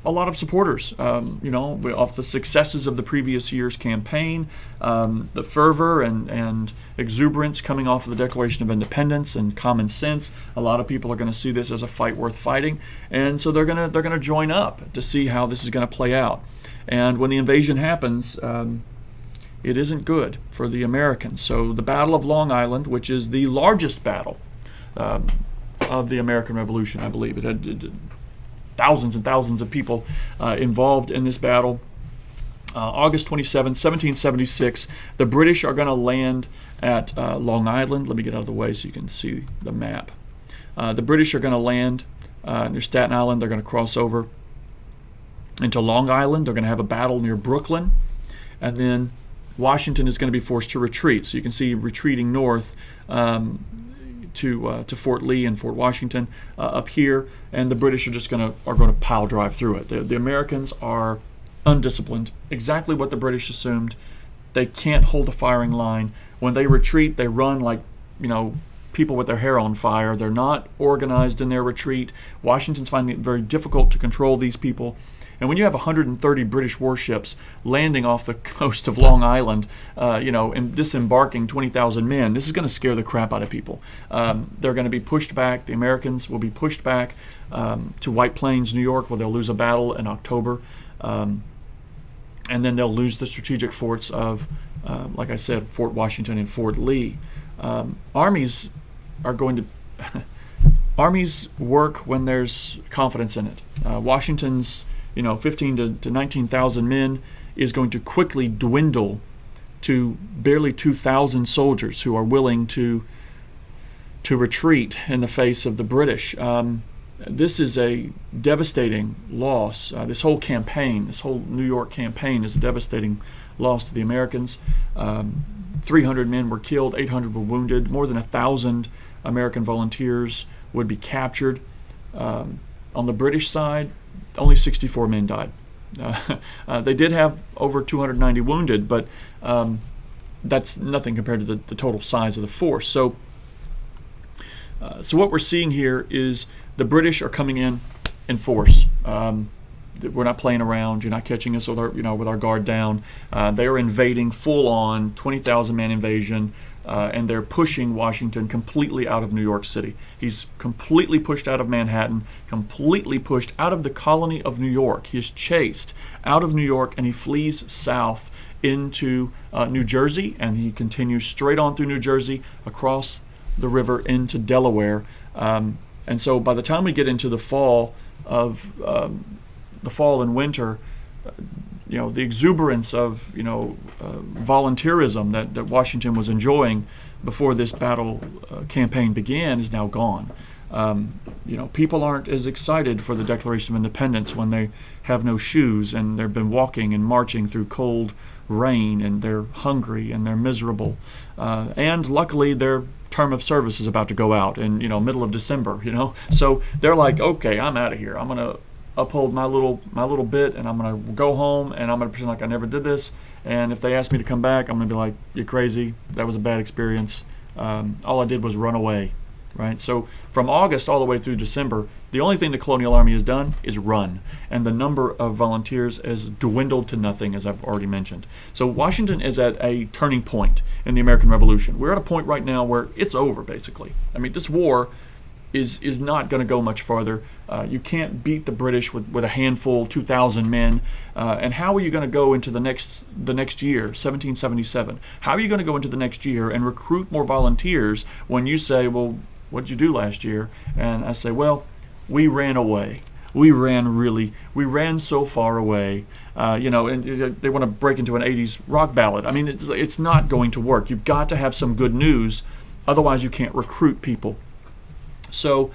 a lot of supporters, off the successes of the previous year's campaign, the fervor and exuberance coming off of the Declaration of Independence and common sense. A lot of people are going to see this as a fight worth fighting, and so they're going to join up to see how this is going to play out. And when the invasion happens, it isn't good for the Americans. So the Battle of Long Island, which is the largest battle of the American Revolution, I believe, it had thousands and thousands of people involved in this battle. August 27, 1776, the British are going to land at Long Island. Let me get out of the way so you can see the map. The British are going to land near Staten Island. They're going to cross over into Long Island. They're going to have a battle near Brooklyn. And then Washington is going to be forced to retreat. So you can see retreating north to Fort Lee and Fort Washington up here, and the British are just going to pile drive through it. The Americans are undisciplined, exactly what the British assumed. They can't hold a firing line. When they retreat, they run like people with their hair on fire. They're not organized in their retreat. Washington's finding it very difficult to control these people. And when you have 130 British warships landing off the coast of Long Island, and disembarking 20,000 men, this is going to scare the crap out of people. They're going to be pushed back. The Americans will be pushed back to White Plains, New York, where they'll lose a battle in October. And then they'll lose the strategic forts of, like I said, Fort Washington and Fort Lee. Armies are going to... Armies work when there's confidence in it. Washington's 15 to 19,000 men is going to quickly dwindle to barely 2,000 soldiers who are willing to retreat in the face of the British. This is a devastating loss. This whole campaign, this whole New York campaign, is a devastating loss to the Americans. 300 men were killed, 800 were wounded, more than 1,000 American volunteers would be captured. On the British side, only 64 men died. They did have over 290 wounded, but that's nothing compared to the total size of the force. So what we're seeing here is the British are coming in force. We're not playing around. You're not catching us with our guard down. They are invading full on, 20,000 man invasion. And they're pushing Washington completely out of New York City. He's completely pushed out of Manhattan, completely pushed out of the colony of New York. He is chased out of New York, and he flees south into New Jersey, and he continues straight on through New Jersey, across the river into Delaware. And so by the time we get into the fall and winter, the exuberance of volunteerism that Washington was enjoying before this battle campaign began is now gone. People aren't as excited for the Declaration of Independence when they have no shoes and they've been walking and marching through cold rain, and they're hungry and they're miserable. And luckily their term of service is about to go out in middle of December. So they're like, okay, I'm out of here. I'm gonna uphold my little bit, and I'm gonna go home, and I'm gonna pretend like I never did this. And if they ask me to come back, I'm gonna be like, you're crazy. That was a bad experience. All I did was run away, right? So from August all the way through December, the only thing the Colonial Army has done is run, and the number of volunteers has dwindled to nothing, as I've already mentioned. So Washington is at a turning point in the American Revolution. We're at a point right now where it's over, basically. I mean, this war is not going to go much farther. You can't beat the British with a handful, 2,000 men. And how are you going to go into the next year, 1777? How are you going to go into the next year and recruit more volunteers when you say, well, what did you do last year? And I say, well, we ran away. we ran so far away, and they want to break into an 80s rock ballad. I mean, it's not going to work. You've got to have some good news, otherwise you can't recruit people. So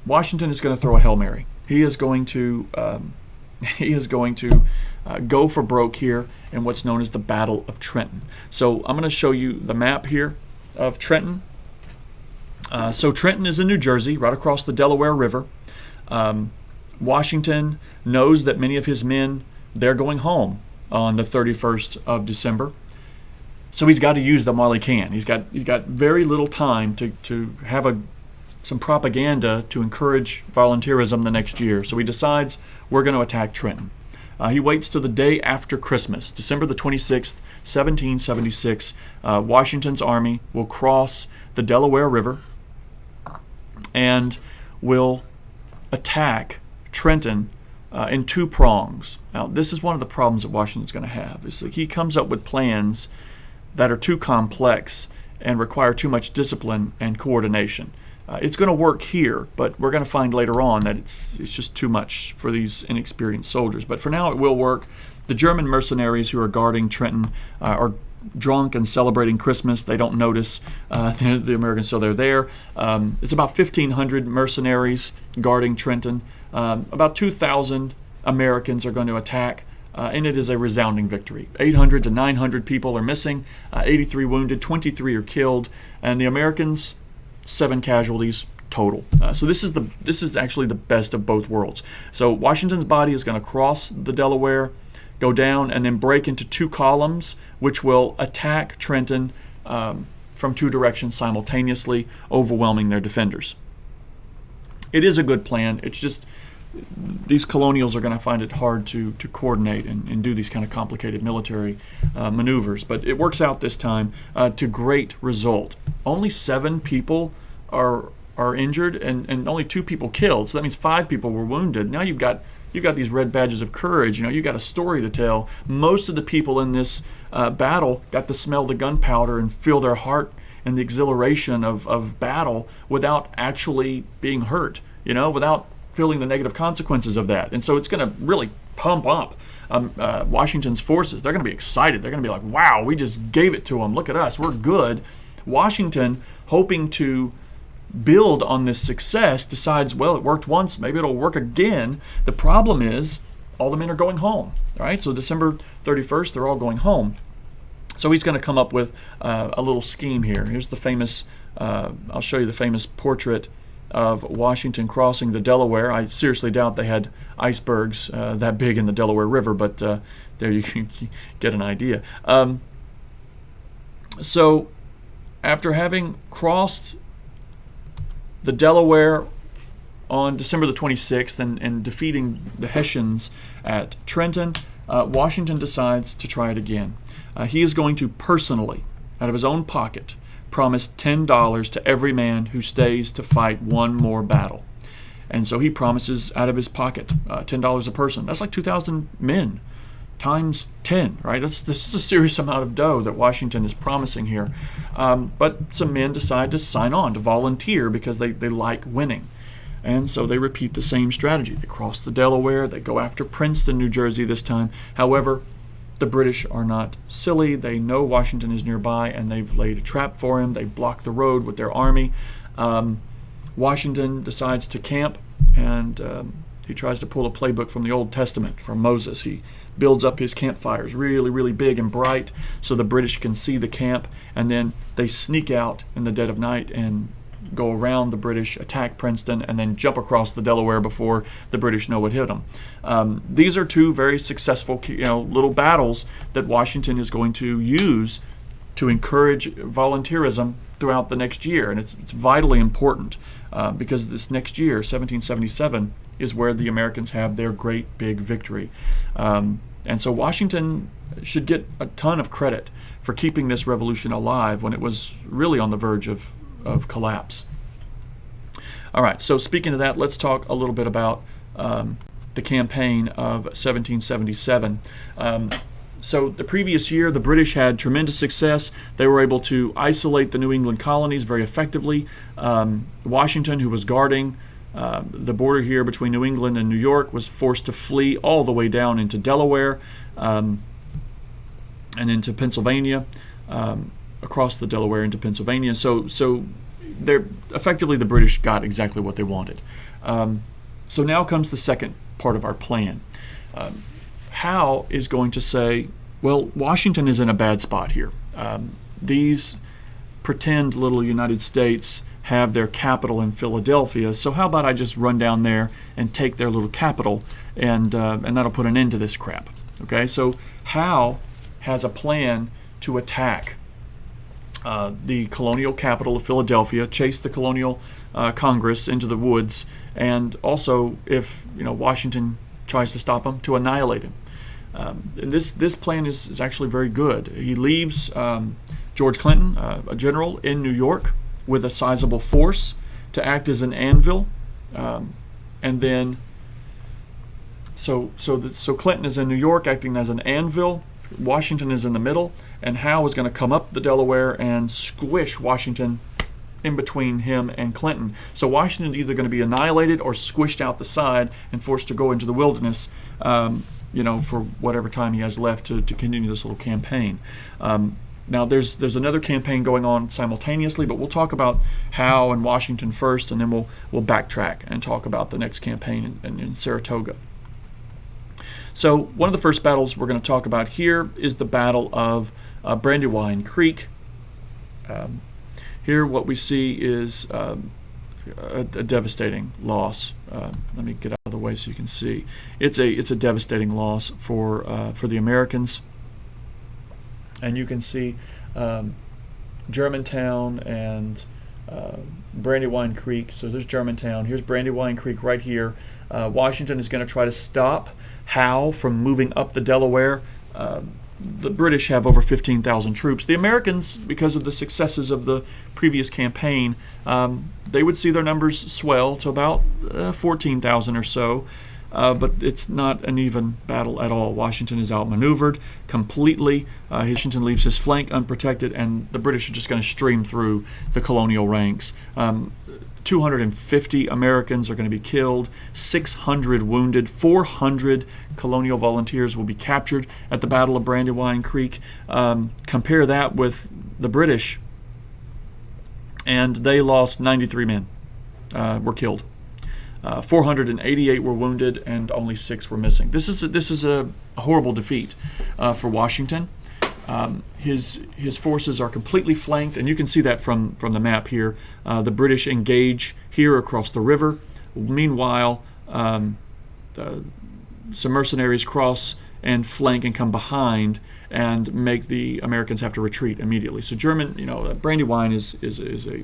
Washington is going to throw a Hail Mary. He is going to go for broke here in what's known as the Battle of Trenton. So I'm going to show you the map here of Trenton. So Trenton is in New Jersey, right across the Delaware River. Washington knows that many of his men, they're going home on the 31st of December. So he's got to use them while he can. He's got very little time to have some propaganda to encourage volunteerism the next year. So he decides we're going to attack Trenton. He waits till the day after Christmas, December the 26th, 1776. Washington's army will cross the Delaware River and will attack Trenton in two prongs. Now, this is one of the problems that Washington's going to have. It's like he comes up with plans that are too complex and require too much discipline and coordination. It's going to work here, but we're going to find later on that it's just too much for these inexperienced soldiers. But for now, it will work. The German mercenaries who are guarding Trenton are drunk and celebrating Christmas. They don't notice the Americans, so they're there. It's about 1,500 mercenaries guarding Trenton. About 2,000 Americans are going to attack, and it is a resounding victory. 800 to 900 people are missing, 83 wounded, 23 are killed, and the Americans, 7 casualties total. So this is actually the best of both worlds. So Washington's body is going to cross the Delaware, go down, and then break into 2 columns, which will attack Trenton from 2 directions simultaneously, overwhelming their defenders. It is a good plan. It's just these colonials are going to find it hard to coordinate and do these kind of complicated military maneuvers. But it works out this time to great result. Only 7 people are injured and only 2 people killed. So that means 5 people were wounded. Now you've got these red badges of courage. You've got a story to tell. Most of the people in this battle got to smell the gunpowder and feel their heart and the exhilaration of battle without actually being hurt, without feeling the negative consequences of that. And so it's going to really pump up Washington's forces. They're going to be excited. They're going to be like, wow, we just gave it to them. Look at us. We're good. Washington, hoping to build on this success, decides, well, it worked once, maybe it'll work again. The problem is all the men are going home, right? So December 31st, they're all going home. So he's going to come up with a little scheme here. Here's the famous, I'll show you the famous portrait of Washington crossing the Delaware. I seriously doubt they had icebergs that big in the Delaware River, but there you can get an idea. So after having crossed the Delaware on December the 26th and defeating the Hessians at Trenton, Washington decides to try it again. He is going to personally, out of his own pocket, promise $10 to every man who stays to fight one more battle. And so he promises out of his pocket $10 a person. That's like 2,000 men times 10, right? This is a serious amount of dough that Washington is promising here. But some men decide to sign on, to volunteer, because they like winning. And so they repeat the same strategy. They cross the Delaware. They go after Princeton, New Jersey this time. However, the British are not silly. They know Washington is nearby, and they've laid a trap for him. They block the road with their army. Washington decides to camp, and he tries to pull a playbook from the Old Testament, from Moses. He builds up his campfires really, really big and bright so the British can see the camp, and then they sneak out in the dead of night and go around the British, attack Princeton, and then jump across the Delaware before the British know what hit them. These are 2 very successful, little battles that Washington is going to use to encourage volunteerism throughout the next year, and it's vitally important because this next year, 1777, is where the Americans have their great big victory. And so Washington should get a ton of credit for keeping this revolution alive when it was really on the verge of collapse. All right, so speaking of that, let's talk a little bit about the campaign of 1777. So the previous year, the British had tremendous success. They were able to isolate the New England colonies very effectively. Washington, who was guarding The border here between New England and New York was forced to flee all the way down into Delaware and into Pennsylvania, across the Delaware into Pennsylvania. So they're effectively, the British got exactly what they wanted. So now comes the second part of our plan. Howe is going to say, well, Washington is in a bad spot here. These pretend little United States have their capital in Philadelphia, so how about I just run down there and take their little capital, and that'll put an end to this crap. Okay, so Howe has a plan to attack the colonial capital of Philadelphia, chase the colonial Congress into the woods, and also, if Washington tries to stop him, to annihilate him. This plan is actually very good. He leaves George Clinton, a general in New York, with a sizable force to act as an anvil, and then so Clinton is in New York acting as an anvil. Washington is in the middle, and Howe is going to come up the Delaware and squish Washington in between him and Clinton. So Washington's either going to be annihilated or squished out the side and forced to go into the wilderness, for whatever time he has left to continue this little campaign. Now there's another campaign going on simultaneously, but we'll talk about Howe and Washington first, and then we'll backtrack and talk about the next campaign in Saratoga. So one of the first battles we're going to talk about here is the Battle of Brandywine Creek. Here what we see is a devastating loss. Let me get out of the way so you can see. It's a devastating loss for the Americans. And you can see Germantown and Brandywine Creek. So there's Germantown. Here's Brandywine Creek right here. Washington is going to try to stop Howe from moving up the Delaware. The British have over 15,000 troops. The Americans, because of the successes of the previous campaign, they would see their numbers swell to about 14,000 or so. But it's not an even battle at all. Washington is outmaneuvered completely. Washington leaves his flank unprotected, and the British are just going to stream through the colonial ranks. 250 Americans are going to be killed, 600 wounded, 400 colonial volunteers will be captured at the Battle of Brandywine Creek. Compare that with the British, and they lost 93 men, were killed. 488 were wounded, and only 6 were missing. This is a horrible defeat for Washington. His forces are completely flanked, and you can see that from the map here. The British engage here across the river. Meanwhile, some mercenaries cross and flank and come behind and make the Americans have to retreat immediately. So Brandywine is a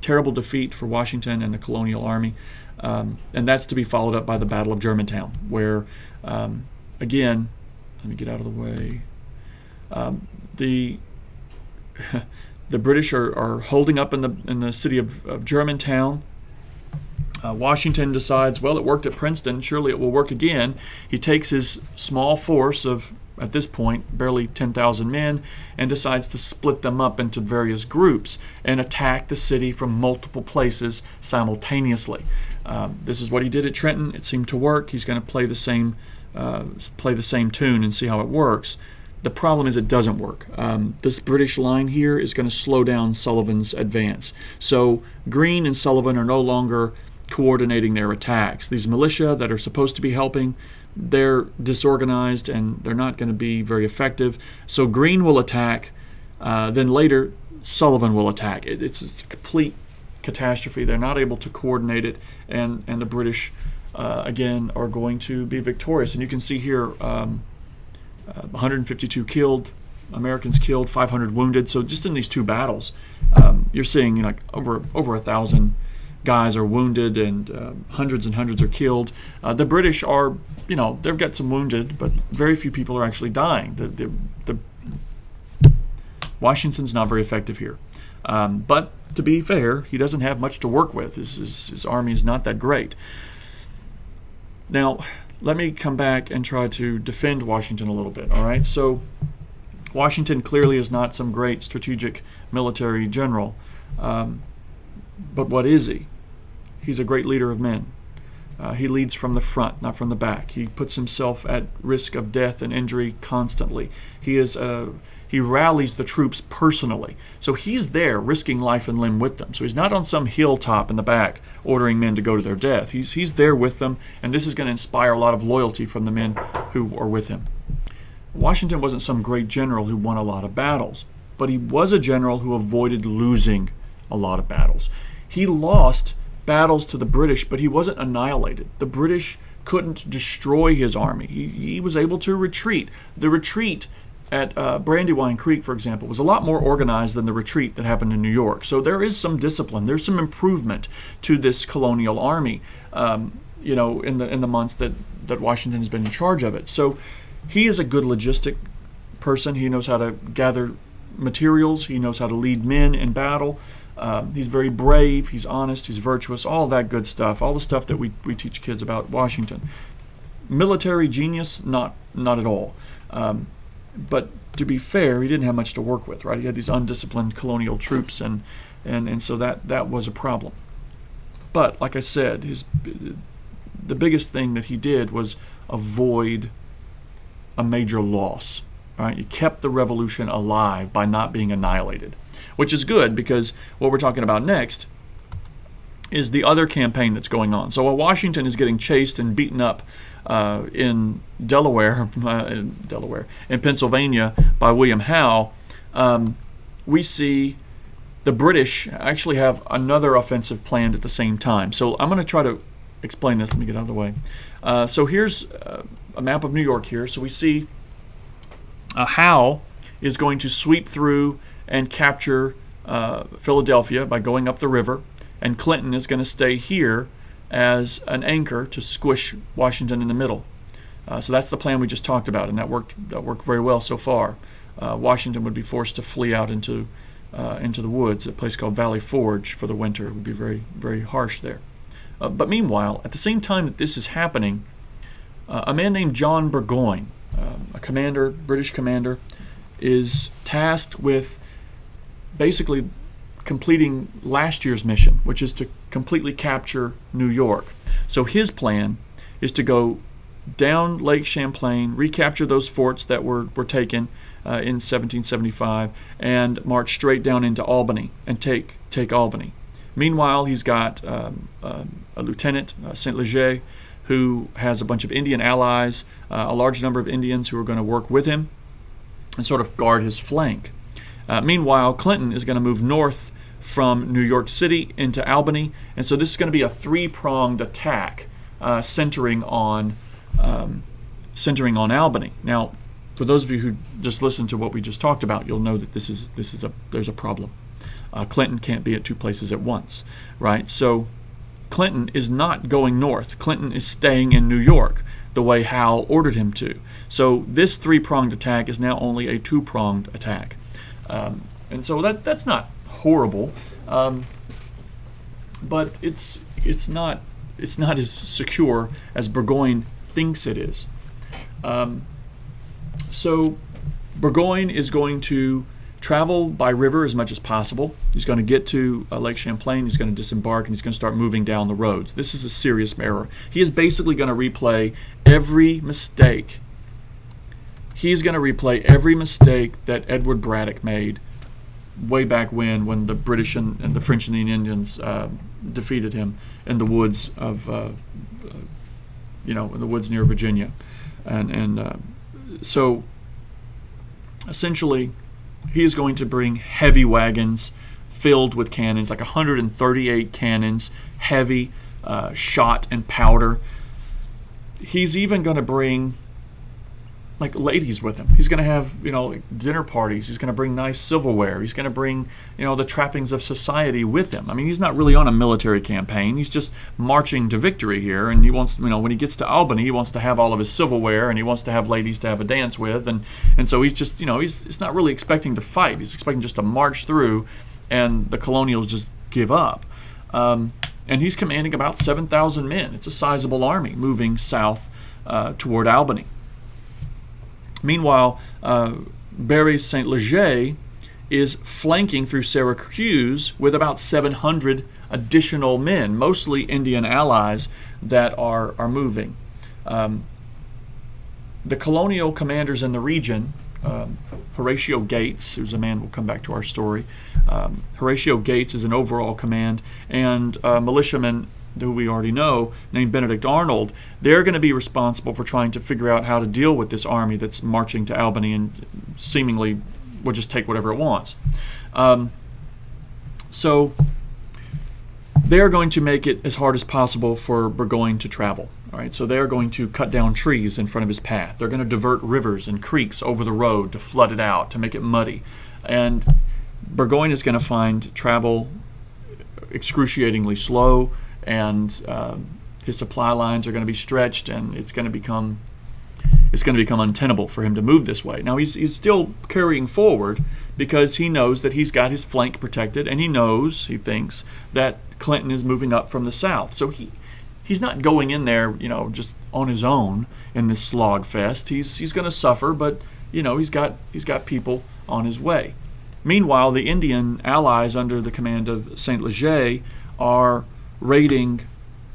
terrible defeat for Washington and the colonial army, and that's to be followed up by the Battle of Germantown, where again, let me get out of the way. The British are holding up in the city of Germantown. Washington decides, well, it worked at Princeton, surely it will work again. He takes his small force of, at this point, barely 10,000 men, and decides to split them up into various groups and attack the city from multiple places simultaneously. This is what he did at Trenton. It seemed to work. He's going to play the same tune and see how it works. The problem is it doesn't work. This British line here is going to slow down Sullivan's advance. So Greene and Sullivan are no longer coordinating their attacks. These militia that are supposed to be helping, they're disorganized and they're not going to be very effective. So Greene will attack, then later Sullivan will attack. It's a complete catastrophe. They're not able to coordinate it, and the British, again, are going to be victorious. And you can see here 152 killed, Americans killed, 500 wounded. So just in these two battles, you're seeing over 1,000 guys are wounded, and hundreds and hundreds are killed. The British are, they've got some wounded, but very few people are actually dying. The Washington's not very effective here. But to be fair, he doesn't have much to work with. His army is not that great. Now, let me come back and try to defend Washington a little bit, all right? So Washington clearly is not some great strategic military general. But what is he? he's a great leader of men. He leads from the front, not from the back. He puts himself at risk of death and injury constantly. He rallies the troops personally. So he's there risking life and limb with them. So he's not on some hilltop in the back ordering men to go to their death. He's there with them, and this is going to inspire a lot of loyalty from the men who are with him. Washington wasn't some great general who won a lot of battles, but he was a general who avoided losing a lot of battles. He lost battles to the British, but he wasn't annihilated. The British couldn't destroy his army. He was able to retreat. The retreat at Brandywine Creek, for example, was a lot more organized than the retreat that happened in New York. So there is some discipline. There's some improvement to this colonial army, in the months that Washington has been in charge of it. So he is a good logistic person. He knows how to gather materials. He knows how to lead men in battle. He's very brave, he's honest, he's virtuous, all that good stuff, all the stuff that we teach kids about Washington. Military genius, not at all. But to be fair, he didn't have much to work with, right? He had these undisciplined colonial troops, and so that was a problem. But like I said, the biggest thing that he did was avoid a major loss. Right? He kept the revolution alive by not being annihilated, which is good because what we're talking about next is the other campaign that's going on. So while Washington is getting chased and beaten up in Delaware, in Pennsylvania by William Howe, we see the British actually have another offensive planned at the same time. So I'm going to try to explain this. Let me get out of the way. So here's a map of New York here. So we see Howe is going to sweep through and capture Philadelphia by going up the river, and Clinton is going to stay here as an anchor to squish Washington in the middle. So that's the plan we just talked about, and that worked very well so far. Washington would be forced to flee out into the woods, a place called Valley Forge, for the winter. It would be very, very harsh there. But meanwhile, at the same time that this is happening, a man named John Burgoyne, a British commander, is tasked with basically completing last year's mission, which is to completely capture New York. So his plan is to go down Lake Champlain, recapture those forts that were taken in 1775, and march straight down into Albany and take Albany. Meanwhile, he's got a lieutenant, St. Leger, who has a bunch of Indian allies, a large number of Indians who are going to work with him and sort of guard his flank. Meanwhile, Clinton is going to move north from New York City into Albany, and so this is going to be a three-pronged attack centering on Albany. Now, for those of you who just listened to what we just talked about, you'll know that there's a problem. Clinton can't be at two places at once, right? So Clinton is not going north. Clinton is staying in New York the way Howe ordered him to. So this three-pronged attack is now only a two-pronged attack. And so that's not horrible, but it's not as secure as Burgoyne thinks it is. So Burgoyne is going to travel by river as much as possible. He's going to get to Lake Champlain. He's going to disembark, and he's going to start moving down the roads. This is a serious error. He is basically going to replay every mistake. He's going to replay every mistake that Edward Braddock made way back when the British and the French and the Indians defeated him in the woods in the woods near Virginia, and so essentially he is going to bring heavy wagons filled with cannons, like 138 cannons, heavy shot and powder. He's even going to bring like ladies with him. He's going to have, dinner parties. He's going to bring nice silverware. He's going to bring, the trappings of society with him. I mean, he's not really on a military campaign. He's just marching to victory here. And he wants, when he gets to Albany, he wants to have all of his silverware, and he wants to have ladies to have a dance with. And so he's just, he's not really expecting to fight. He's expecting just to march through, and the colonials just give up. And he's commanding about 7,000 men. It's a sizable army moving south toward Albany. Meanwhile, Barry St. Leger is flanking through Syracuse with about 700 additional men, mostly Indian allies, that are moving. The colonial commanders in the region, Horatio Gates, who's a man, we'll come back to our story. Horatio Gates is an overall command, and a militiaman who we already know, named Benedict Arnold, they're going to be responsible for trying to figure out how to deal with this army that's marching to Albany and seemingly will just take whatever it wants. So they're going to make it as hard as possible for Burgoyne to travel. All right, so they're going to cut down trees in front of his path. They're going to divert rivers and creeks over the road to flood it out, to make it muddy. And Burgoyne is going to find travel excruciatingly slow, and his supply lines are going to be stretched, and it's going to become untenable for him to move this way. Now he's still carrying forward because he knows that he's got his flank protected, and he thinks that Clinton is moving up from the south. So he's not going in there, just on his own in this slog fest. He's going to suffer, but he's got people on his way. Meanwhile, the Indian allies under the command of Saint Leger are raiding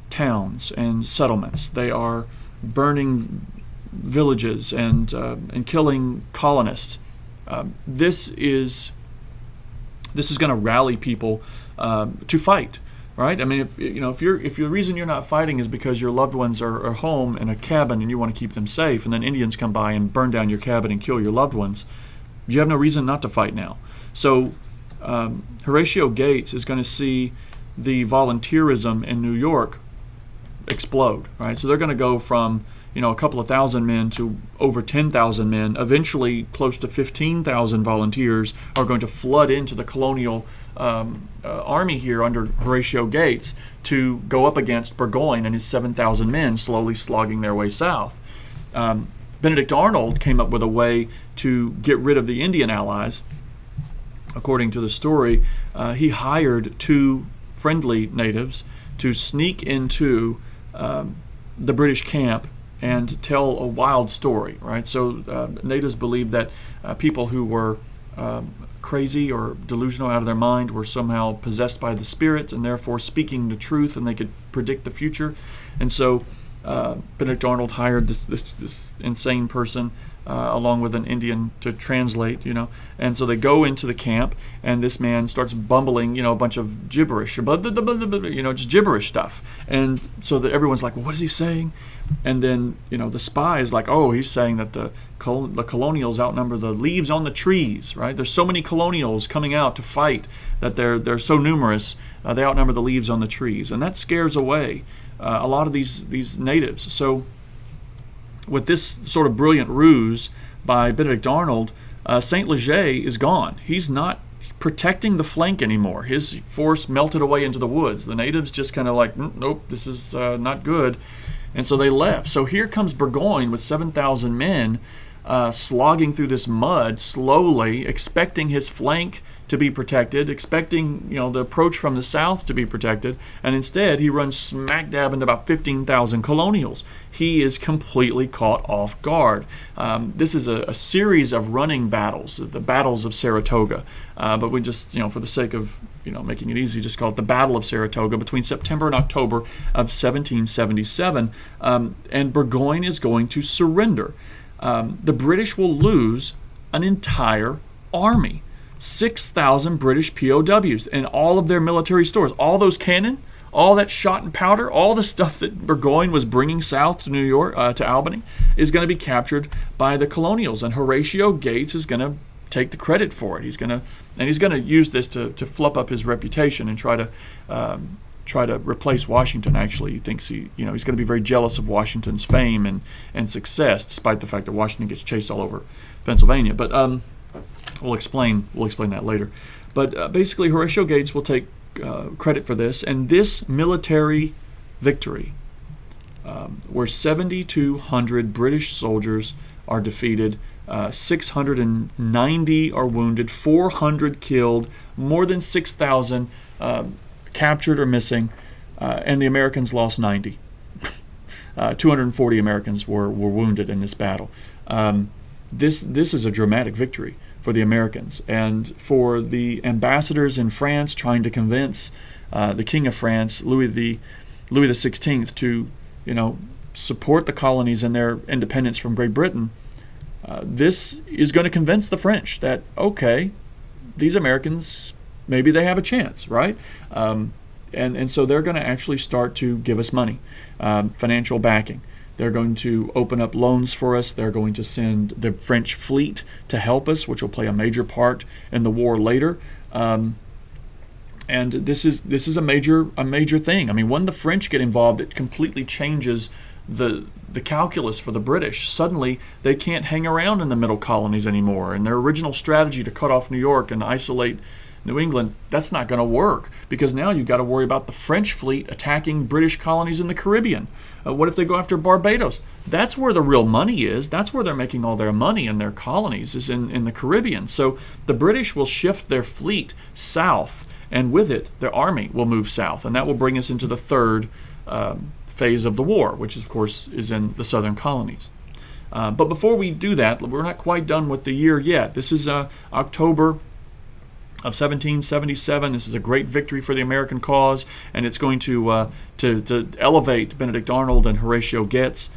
towns and settlements. They are burning villages and killing colonists. This is going to rally people to fight, right? I mean, if the reason you're not fighting is because your loved ones are home in a cabin and you want to keep them safe, and then Indians come by and burn down your cabin and kill your loved ones, you have no reason not to fight now. So Horatio Gates is going to see the volunteerism in New York explode, right? So they're going to go from a couple of thousand men to over 10,000 men. Eventually, close to 15,000 volunteers are going to flood into the colonial army here under Horatio Gates to go up against Burgoyne and his 7,000 men slowly slogging their way south. Benedict Arnold came up with a way to get rid of the Indian allies. According to the story, he hired 2 friendly natives to sneak into the British camp and tell a wild story, right? So natives believed that people who were crazy or delusional out of their mind were somehow possessed by the spirit and therefore speaking the truth, and they could predict the future. And so Benedict Arnold hired this insane person along with an Indian to translate, and so they go into the camp, and this man starts bumbling, a bunch of gibberish, just gibberish stuff, and so that everyone's like, well, what is he saying? And then, the spy is like, oh, he's saying that the colonials outnumber the leaves on the trees, right? There's so many colonials coming out to fight that they're so numerous, they outnumber the leaves on the trees, and that scares away a lot of these natives. So with this sort of brilliant ruse by Benedict Arnold, Saint Leger is gone. He's not protecting the flank anymore. His force melted away into the woods. The natives just kind of like, nope, this is not good. And so they left. So here comes Burgoyne with 7,000 men slogging through this mud slowly, expecting his flank to be protected, expecting the approach from the south to be protected, and instead he runs smack dab into about 15,000 colonials. He is completely caught off guard. This is a series of running battles, the battles of Saratoga, but we just, for the sake of making it easy, just call it the Battle of Saratoga between September and October of 1777, and Burgoyne is going to surrender. The British will lose an entire army. 6,000 British POWs and all of their military stores, all those cannon, all that shot and powder, all the stuff that Burgoyne was bringing south to New York, to Albany, is going to be captured by the colonials, and Horatio Gates is going to take the credit for it. He's going to use this to fluff up his reputation and try to replace Washington. Actually, he thinks he's going to be very jealous of Washington's fame and success, despite the fact that Washington gets chased all over Pennsylvania. But we'll explain that later. But basically, Horatio Gates will take credit for this, and this military victory, where 7,200 British soldiers are defeated, 690 are wounded, 400 killed, more than 6,000 captured or missing, and the Americans lost 90. 240 Americans were wounded in this battle. This is a dramatic victory for the Americans, and for the ambassadors in France trying to convince the King of France, Louis XVI, to support the colonies and their independence from Great Britain. This is going to convince the French that, okay, these Americans, maybe they have a chance, right? And so they're going to actually start to give us money, financial backing. They're going to open up loans for us. They're going to send the French fleet to help us, which will play a major part in the war later. And this is a major thing. I mean, when the French get involved, it completely changes the calculus for the British. Suddenly, they can't hang around in the middle colonies anymore. And their original strategy to cut off New York and isolate New England, that's not going to work, because now you've got to worry about the French fleet attacking British colonies in the Caribbean. What if they go after Barbados? That's where the real money is. That's where they're making all their money in their colonies, is in the Caribbean. So the British will shift their fleet south, and with it, their army will move south. And that will bring us into the third phase of the war, which of course is in the southern colonies. But before we do that, we're not quite done with the year yet. This is October of 1777. This is a great victory for the American cause, and it's going to elevate Benedict Arnold and Horatio Gates.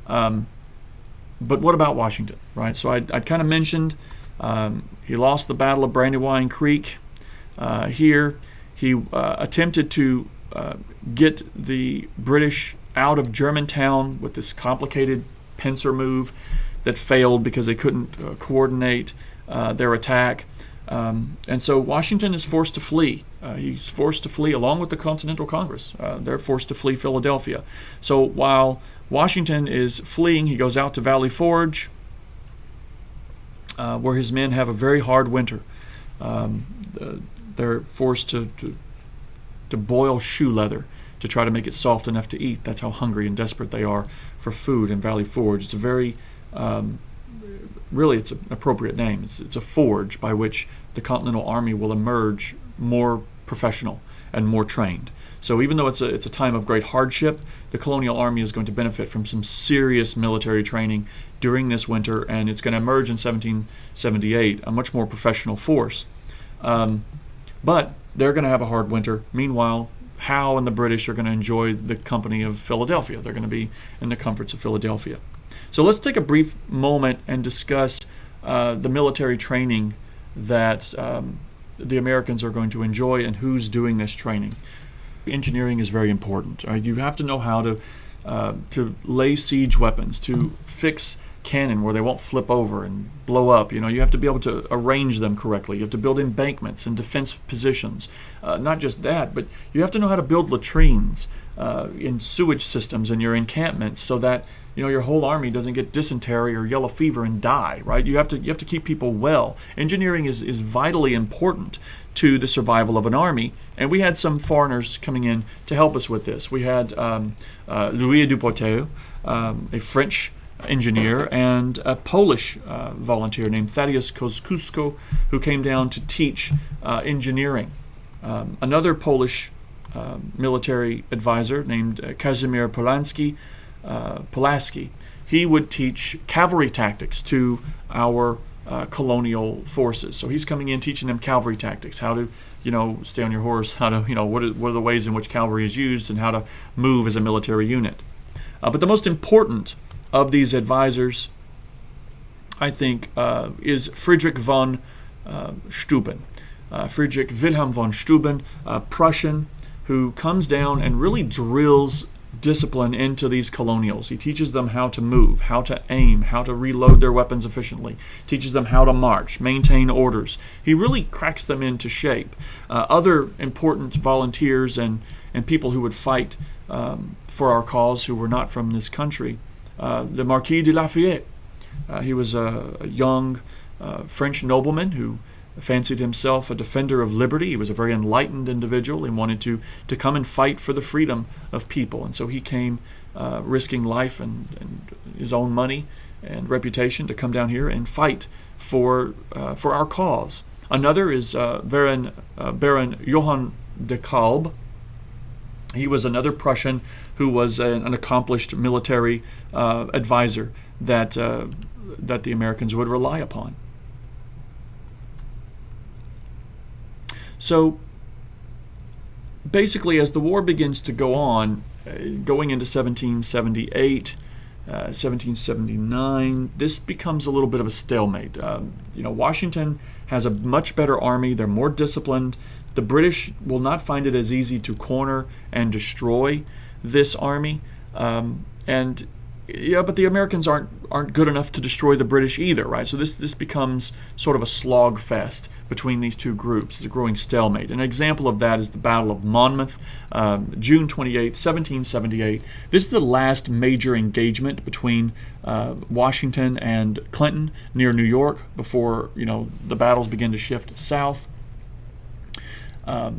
But what about Washington, right? So I kind of mentioned he lost the Battle of Brandywine Creek. Here, he attempted to get the British out of Germantown with this complicated pincer move that failed because they couldn't coordinate their attack. And so Washington is forced to flee. He's forced to flee along with the Continental Congress. They're forced to flee Philadelphia. So while Washington is fleeing, he goes out to Valley Forge, where his men have a very hard winter. They're forced to boil shoe leather to try to make it soft enough to eat. That's how hungry and desperate they are for food in Valley Forge. It's a very really, it's an appropriate name. It's a forge by which the Continental Army will emerge more professional and more trained. So even though it's a time of great hardship, the Colonial Army is going to benefit from some serious military training during this winter, and it's going to emerge in 1778, a much more professional force. But they're going to have a hard winter. Meanwhile, Howe and the British are going to enjoy the company of Philadelphia. They're going to be in the comforts of Philadelphia. So let's take a brief moment and discuss the military training that the Americans are going to enjoy and who's doing this training. Engineering is very important. Right? You have to know how to lay siege weapons, to fix cannon where they won't flip over and blow up. You have to be able to arrange them correctly. You have to build embankments and defense positions. Not just that, but you have to know how to build latrines in sewage systems in your encampments so that your whole army doesn't get dysentery or yellow fever and die. Right? You have to keep people well. Engineering is vitally important to the survival of an army, and we had some foreigners coming in to help us with this. We had Louis Duporteau, a French engineer, and a Polish volunteer named Thaddeus Kosciuszko, who came down to teach engineering. Another Polish military advisor named Kazimierz Pulaski, he would teach cavalry tactics to our colonial forces. So he's coming in teaching them cavalry tactics, how to stay on your horse, how to what are the ways in which cavalry is used, and how to move as a military unit. But the most important of these advisors, I think, is Friedrich von Steuben. Friedrich Wilhelm von Steuben, Prussian, who comes down and really drills discipline into these colonials. He teaches them how to move, how to aim, how to reload their weapons efficiently, teaches them how to march, maintain orders. He really cracks them into shape. Other important volunteers and people who would fight for our cause who were not from this country, the Marquis de Lafayette. He was a young French nobleman who fancied himself a defender of liberty. He was a very enlightened individual and wanted to come and fight for the freedom of people. And so he came risking life and his own money and reputation to come down here and fight for our cause. Another is Baron Johann Dekalb. He was another Prussian who was an accomplished military advisor that the Americans would rely upon. So basically, as the war begins to go on, going into 1778, 1779, this becomes a little bit of a stalemate. Washington has a much better army. They're more disciplined. The British will not find it as easy to corner and destroy this army. But the Americans aren't good enough to destroy the British either, right? So this becomes sort of a slog fest between these two groups. It's a growing stalemate. An example of that is the Battle of Monmouth, June 28, 1778. This is the last major engagement between Washington and Clinton near New York before the battles begin to shift south. But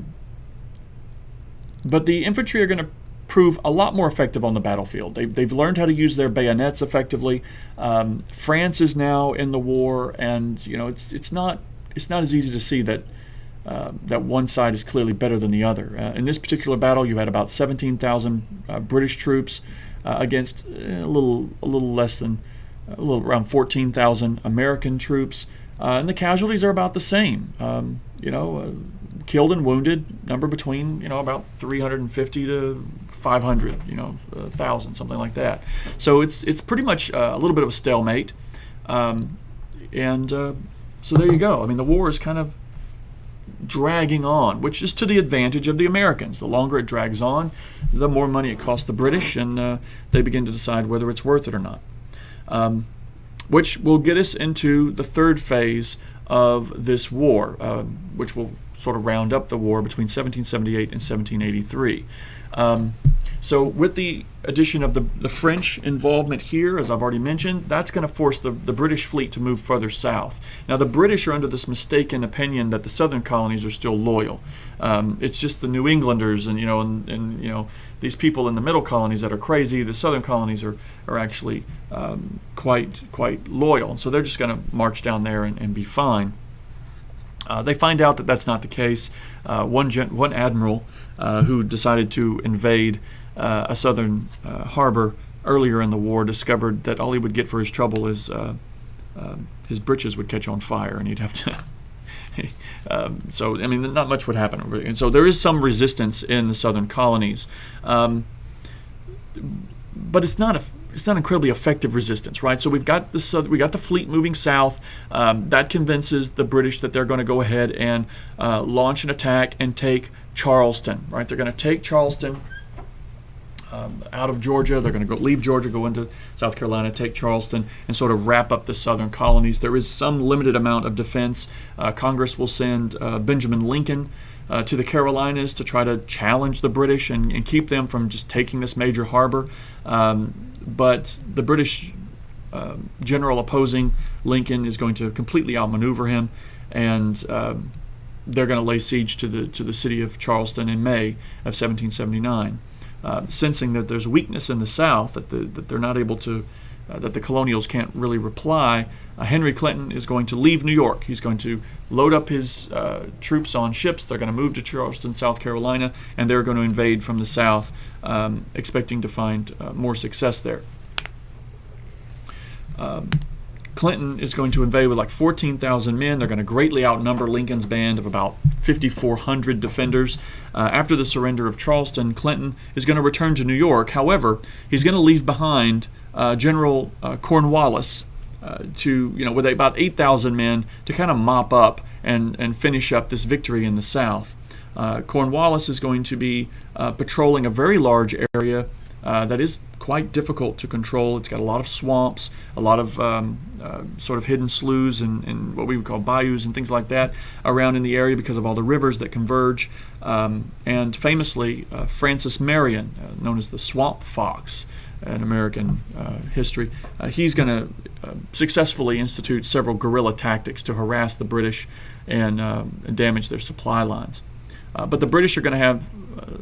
the infantry are going to prove a lot more effective on the battlefield. They've learned how to use their bayonets effectively. France is now in the war, and it's not as easy to see that one side is clearly better than the other. In this particular battle, you had about 17,000 British troops against a little around 14,000 American troops, and the casualties are about the same. Killed and wounded number between about 350 to 500, 1,000, something like that. So it's pretty much a little bit of a stalemate, so there you go. I mean, the war is kind of dragging on, which is to the advantage of the Americans. The longer it drags on, the more money it costs the British, and they begin to decide whether it's worth it or not. Which will get us into the third phase of this war, which will sort of round up the war between 1778 and 1783. So with the addition of the French involvement here, as I've already mentioned, that's going to force the British fleet to move further south. Now, the British are under this mistaken opinion that the southern colonies are still loyal. It's just the New Englanders and these people in the middle colonies that are crazy. The southern colonies are actually quite loyal, and so they're just going to march down there and be fine. They find out that that's not the case. One admiral who decided to invade a southern harbor earlier in the war discovered that all he would get for his trouble is his breeches would catch on fire, and he'd have to. So, I mean, not much would happen. And so there is some resistance in the southern colonies, but it's not incredibly effective resistance, right? So we got the fleet moving south. That convinces the British that they're going to go ahead and launch an attack and take Charleston, right? They're going to take Charleston out of Georgia. They're going to leave Georgia, go into South Carolina, take Charleston, and sort of wrap up the southern colonies. There is some limited amount of defense. Congress will send Benjamin Lincoln to the Carolinas to try to challenge the British and keep them from just taking this major harbor. But the British general opposing Lincoln is going to completely outmaneuver him, and they're going to lay siege to the city of Charleston in May of 1779. Sensing that there's weakness in the South, that they're not able to, that the colonials can't really reply, Henry Clinton is going to leave New York. He's going to load up his troops on ships. They're going to move to Charleston, South Carolina, and they're going to invade from the South, expecting to find more success there. Clinton is going to invade with like 14,000 men. They're going to greatly outnumber Lincoln's band of about 5,400 defenders. After the surrender of Charleston, Clinton is going to return to New York. However, he's going to leave behind General Cornwallis with about 8,000 men to kind of mop up and finish up this victory in the South. Cornwallis is going to be patrolling a very large area that is quite difficult to control. It's got a lot of swamps, a lot of sort of hidden sloughs and what we would call bayous and things like that around in the area because of all the rivers that converge. And famously, Francis Marion, known as the Swamp Fox in American history, he's going to successfully institute several guerrilla tactics to harass the British and damage their supply lines. But the British are going to have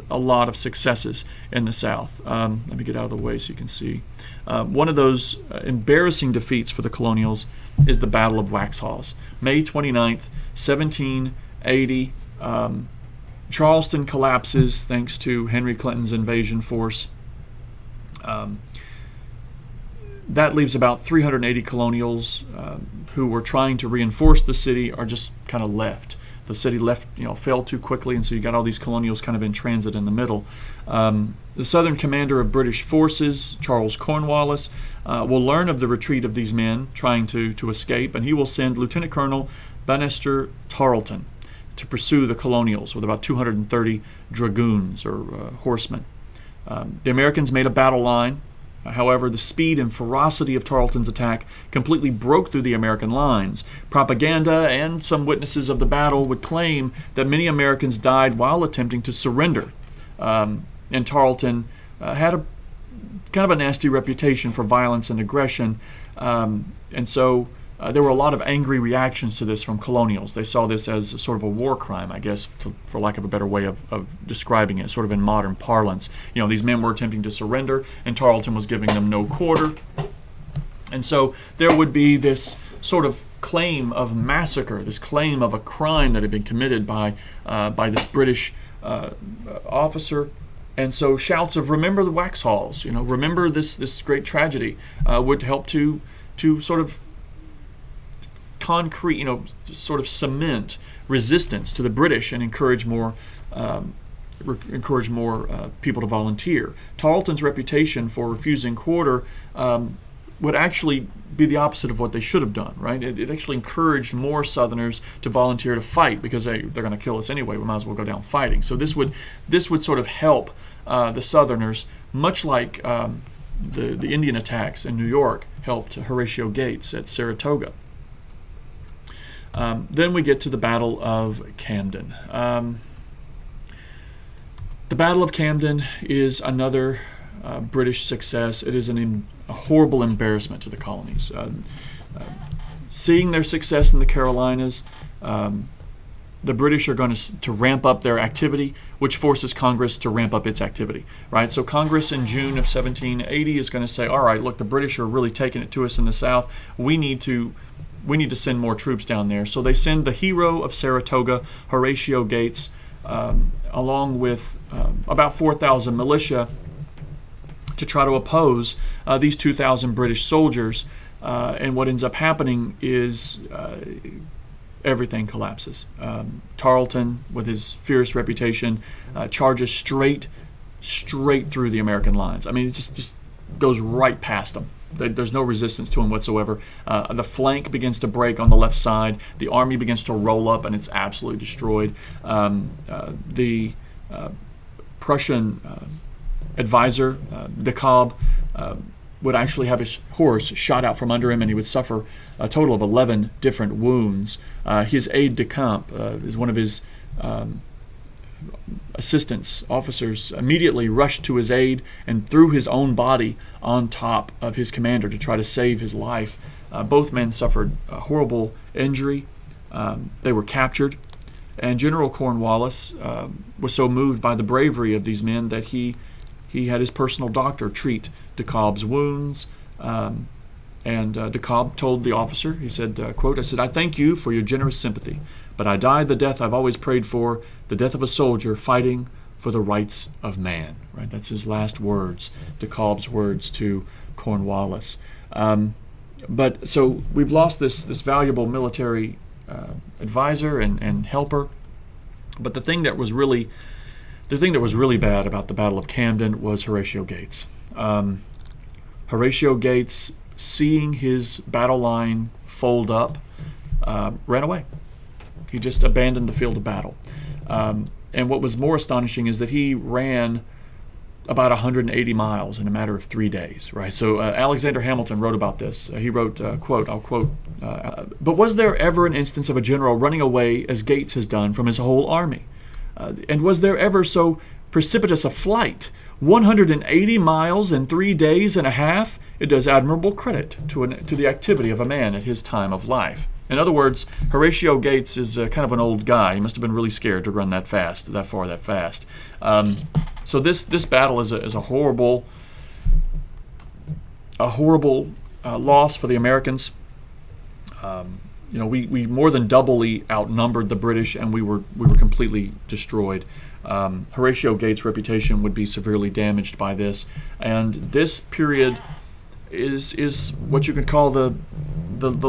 a lot of successes in the South. Let me get out of the way so you can see. One of those embarrassing defeats for the colonials is the Battle of Waxhaws. May 29th, 1780. Charleston collapses thanks to Henry Clinton's invasion force. That leaves about 380 colonials who were trying to reinforce the city are just kind of left. The city fell too quickly, and so you got all these colonials kind of in transit in the middle. The southern commander of British forces, Charles Cornwallis, will learn of the retreat of these men trying to escape, and he will send Lieutenant Colonel Bannister Tarleton to pursue the colonials with about 230 dragoons or horsemen. The Americans made a battle line. However, the speed and ferocity of Tarleton's attack completely broke through the American lines. Propaganda and some witnesses of the battle would claim that many Americans died while attempting to surrender. And Tarleton had a kind of a nasty reputation for violence and aggression. And so there were a lot of angry reactions to this from colonials. They saw this as sort of a war crime, I guess, for lack of a better way of describing it, sort of in modern parlance. These men were attempting to surrender, and Tarleton was giving them no quarter. And so there would be this sort of claim of massacre, this claim of a crime that had been committed by this British officer. And so shouts of "Remember the Waxhaws," remember this great tragedy, would help to sort of concrete, sort of cement resistance to the British and encourage more people to volunteer. Tarleton's reputation for refusing quarter would actually be the opposite of what they should have done, right? It actually encouraged more Southerners to volunteer to fight because they're going to kill us anyway. We might as well go down fighting. So this would sort of help the Southerners, much like the Indian attacks in New York helped Horatio Gates at Saratoga. Then we get to the Battle of Camden. The Battle of Camden is another British success. It is a horrible embarrassment to the colonies. Seeing their success in the Carolinas, the British are going to ramp up their activity, which forces Congress to ramp up its activity, right? So Congress in June of 1780 is going to say, all right, look, the British are really taking it to us in the South. We need to send more troops down there. So they send the hero of Saratoga, Horatio Gates, along with about 4,000 militia to try to oppose these 2,000 British soldiers. And what ends up happening is everything collapses. Tarleton, with his fierce reputation, charges straight through the American lines. I mean, it just goes right past them. There's no resistance to him whatsoever. The flank begins to break on the left side. The army begins to roll up, and it's absolutely destroyed. The Prussian advisor, Dekalb, would actually have his horse shot out from under him, and he would suffer a total of 11 different wounds. His aide de camp is one of his assistants, officers, immediately rushed to his aid and threw his own body on top of his commander to try to save his life. Both men suffered a horrible injury. They were captured, and General Cornwallis was so moved by the bravery of these men that he had his personal doctor treat Dekalb's wounds. And Dekalb told the officer, he said, quote, I said, "I thank you for your generous sympathy, but I died the death I've always prayed for, the death of a soldier fighting for the rights of man." Right? That's his last words, Dekalb's words to Cornwallis. But so we've lost this valuable military advisor and helper. But the thing that was really bad about the Battle of Camden was Horatio Gates. Horatio Gates, seeing his battle line fold up, ran away. He just abandoned the field of battle. And what was more astonishing is that he ran about 180 miles in a matter of 3 days, right? So Alexander Hamilton wrote about this. He wrote, quote, I'll quote, "But was there ever an instance of a general running away as Gates has done from his whole army? And was there ever so precipitous a flight? 180 miles in 3 days and a half? It does admirable credit to the activity of a man at his time of life." In other words, Horatio Gates is kind of an old guy. He must have been really scared to run that fast. So this battle is a horrible loss for the Americans. We more than doubly outnumbered the British, and we were completely destroyed. Horatio Gates' reputation would be severely damaged by this, and this period is what you could call the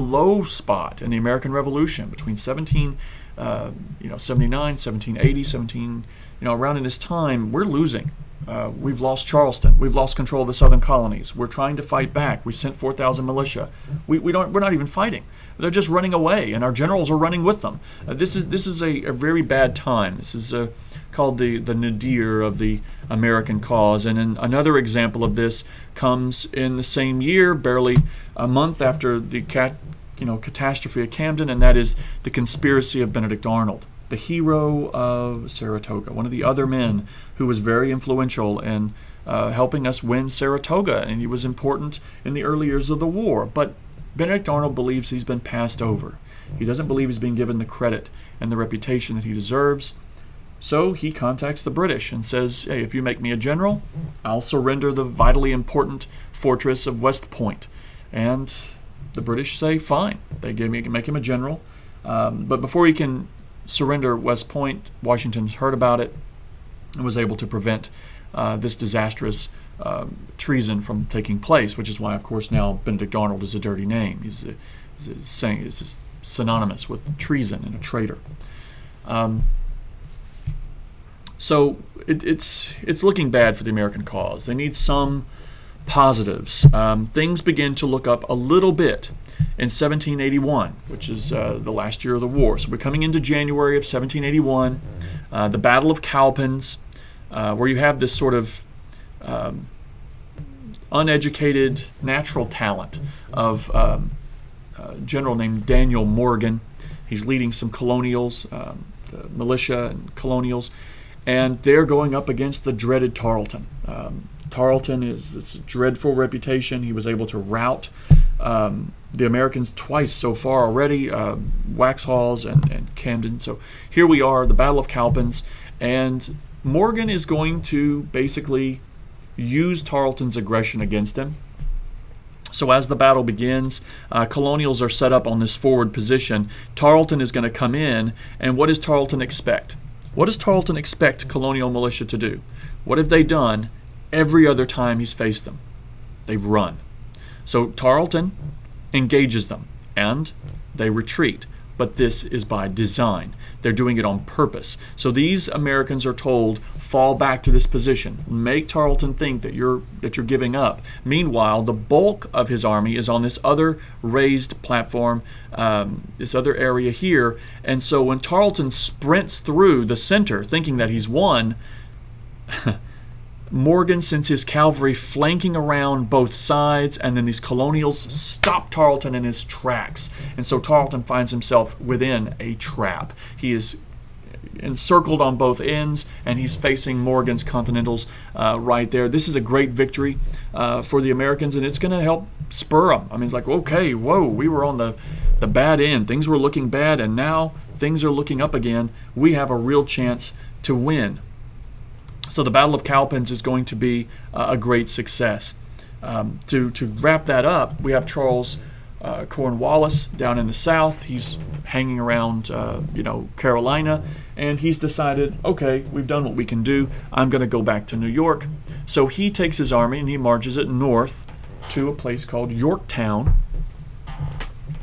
low spot in the American Revolution between 17 79, 1780, around in this time, we're losing. We've lost Charleston. We've lost control of the southern colonies. We're trying to fight back. We sent 4,000 militia. We're not even fighting. They're just running away, and our generals are running with them. This is a very bad time. This is called the nadir of the American cause. And then another example of this comes in the same year, barely a month after the catastrophe at Camden, and that is the conspiracy of Benedict Arnold, the hero of Saratoga, one of the other men who was very influential in helping us win Saratoga, and he was important in the early years of the war. But Benedict Arnold believes he's been passed over. He doesn't believe he's been given the credit and the reputation that he deserves. So he contacts the British and says, hey, if you make me a general, I'll surrender the vitally important fortress of West Point. And the British say, fine. They make him a general. But before he can surrender West Point, Washington heard about it and was able to prevent this disastrous treason from taking place, which is why, of course, now Benedict Arnold is a dirty name. He's synonymous with treason and a traitor. So it's looking bad for the American cause. They need some positives. Things begin to look up a little bit in 1781, which is the last year of the war. So we're coming into January of 1781, the Battle of Camden, where you have this sort of uneducated natural talent of a general named Daniel Morgan. He's leading some colonials, the militia and colonials, and they're going up against the dreaded Tarleton. Tarleton is this dreadful reputation. He was able to rout the Americans twice so far already, Waxhaws and Camden. So here we are, the Battle of Camden, and Morgan is going to basically use Tarleton's aggression against him. So as the battle begins, colonials are set up on this forward position. Tarleton is going to come in, and what does Tarleton expect? What does Tarleton expect colonial militia to do? What have they done every other time he's faced them? They've run. So Tarleton engages them, and they retreat. But this is by design. They're doing it on purpose. So these Americans are told, fall back to this position. Make Tarleton think that you're giving up. Meanwhile, the bulk of his army is on this other raised platform, this other area here. And so when Tarleton sprints through the center, thinking that he's won, Morgan sends his cavalry flanking around both sides, and then these colonials stop Tarleton in his tracks. And so Tarleton finds himself within a trap. He is encircled on both ends, and he's facing Morgan's Continentals right there. This is a great victory for the Americans, and it's going to help spur them. I mean, it's like, okay, whoa, we were on the bad end. Things were looking bad, and now things are looking up again. We have a real chance to win. So the Battle of Camden is going to be a great success. To wrap that up, we have Charles Cornwallis down in the south. He's hanging around, Carolina, and he's decided, okay, we've done what we can do. I'm going to go back to New York. So he takes his army and he marches it north to a place called Yorktown,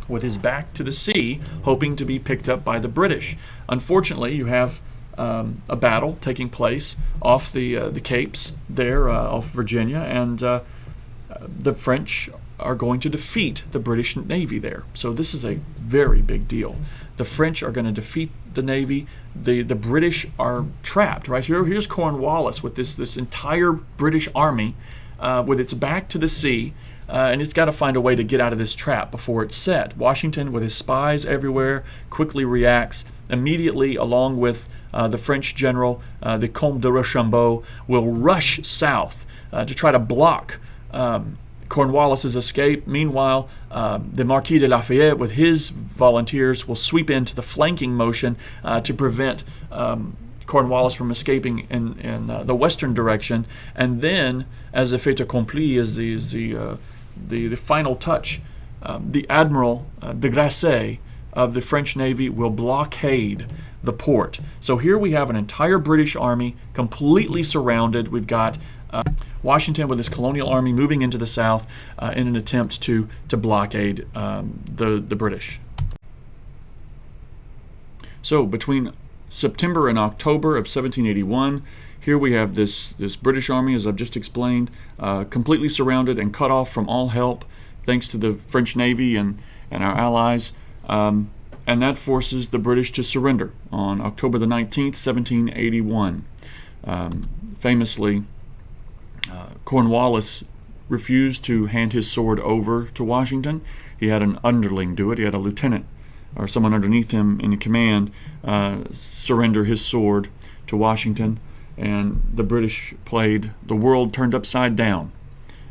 with his back to the sea, hoping to be picked up by the British. Unfortunately, you have a battle taking place off the Capes there, off Virginia, and the French are going to defeat the British Navy there. So this is a very big deal. The French are going to defeat the Navy. The British are trapped. Right here's Cornwallis with this entire British army with its back to the sea. And it's got to find a way to get out of this trap before it's set. Washington, with his spies everywhere, quickly reacts. Immediately, along with the French general, the Comte de Rochambeau, will rush south to try to block Cornwallis's escape. Meanwhile, the Marquis de Lafayette, with his volunteers, will sweep into the flanking motion to prevent Cornwallis from escaping in the western direction. And then, as a fait accompli, as the final touch, the Admiral de Grasse of the French Navy will blockade the port. So here we have an entire British army completely surrounded. We've got Washington with his colonial army moving into the south in an attempt to blockade the British. So between September and October of 1781, here we have this British army, as I've just explained, completely surrounded and cut off from all help, thanks to the French Navy and our allies. And that forces the British to surrender on October the 19th, 1781. Famously, Cornwallis refused to hand his sword over to Washington. He had an underling do it. He had a lieutenant or someone underneath him in command surrender his sword to Washington, and the British played the world turned upside down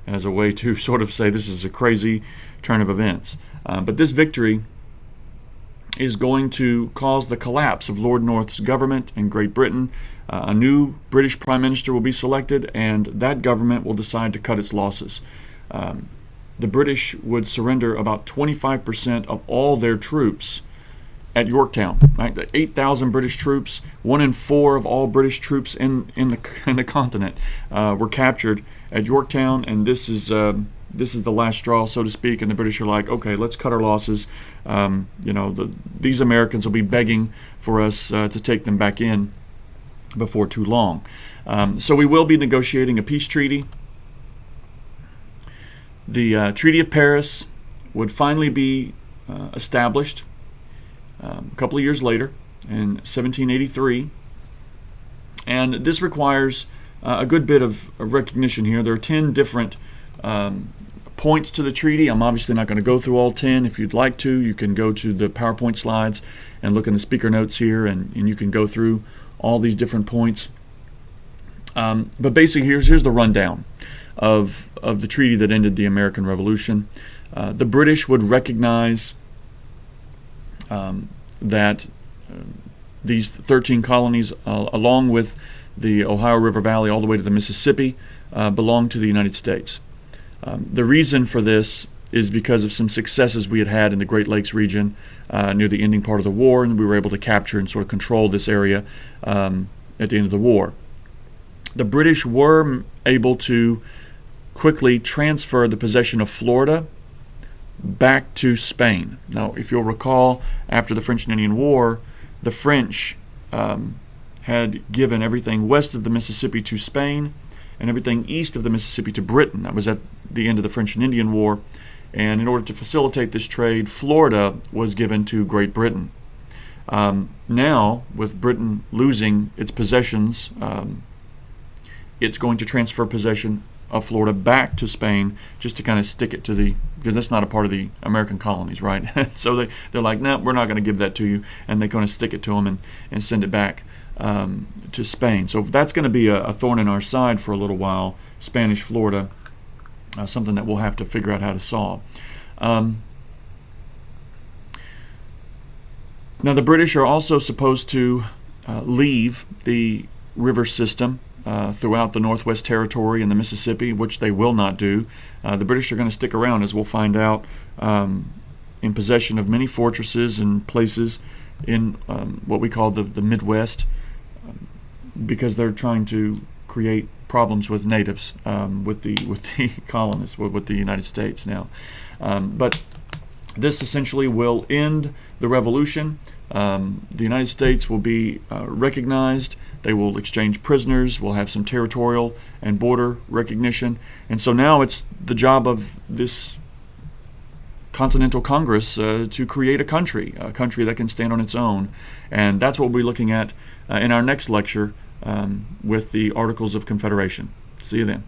as a way to sort of say this is a crazy turn of events. But this victory is going to cause the collapse of Lord North's government in Great Britain. A new British Prime Minister will be selected, and that government will decide to cut its losses. The British would surrender about 25% of all their troops at Yorktown. Right? The 8,000 British troops, 1 in 4 of all British troops in the continent were captured at Yorktown, and this is the last straw, so to speak. And the British are like, okay, let's cut our losses. These Americans will be begging for us to take them back in before too long. So we will be negotiating a peace treaty. The Treaty of Paris would finally be established a couple of years later in 1783. And this requires a good bit of recognition here. There are 10 different points to the treaty. I'm obviously not going to go through all 10. If you'd like to, you can go to the PowerPoint slides and look in the speaker notes here, and you can go through all these different points. But basically, here's the rundown of the treaty that ended the American Revolution. The British would recognize that these 13 colonies, along with the Ohio River Valley all the way to the Mississippi, belong to the United States. The reason for this is because of some successes we had had in the Great Lakes region near the ending part of the war, and we were able to capture and sort of control this area at the end of the war. The British were able to quickly transfer the possession of Florida back to Spain. Now, if you'll recall, after the French and Indian War, the French had given everything west of the Mississippi to Spain and everything east of the Mississippi to Britain. That was at the end of the French and Indian War. And in order to facilitate this trade, Florida was given to Great Britain. Now, with Britain losing its possessions, it's going to transfer possession of Florida back to Spain just to kind of stick it to because that's not a part of the American colonies, right? So they're like, no, we're not going to give that to you, and they're going to stick it to them and send it back to Spain. So that's going to be a thorn in our side for a little while, Spanish Florida, something that we'll have to figure out how to solve. Now the British are also supposed to leave the river system throughout the Northwest Territory and the Mississippi, which they will not do. The British are going to stick around, as we'll find out, in possession of many fortresses and places in what we call the Midwest, because they're trying to create problems with natives, with the colonists, with the United States now. But this essentially will end the revolution. The United States will be recognized. They will exchange prisoners. We'll have some territorial and border recognition. And so now it's the job of this Continental Congress to create a country that can stand on its own. And that's what we'll be looking at in our next lecture with the Articles of Confederation. See you then.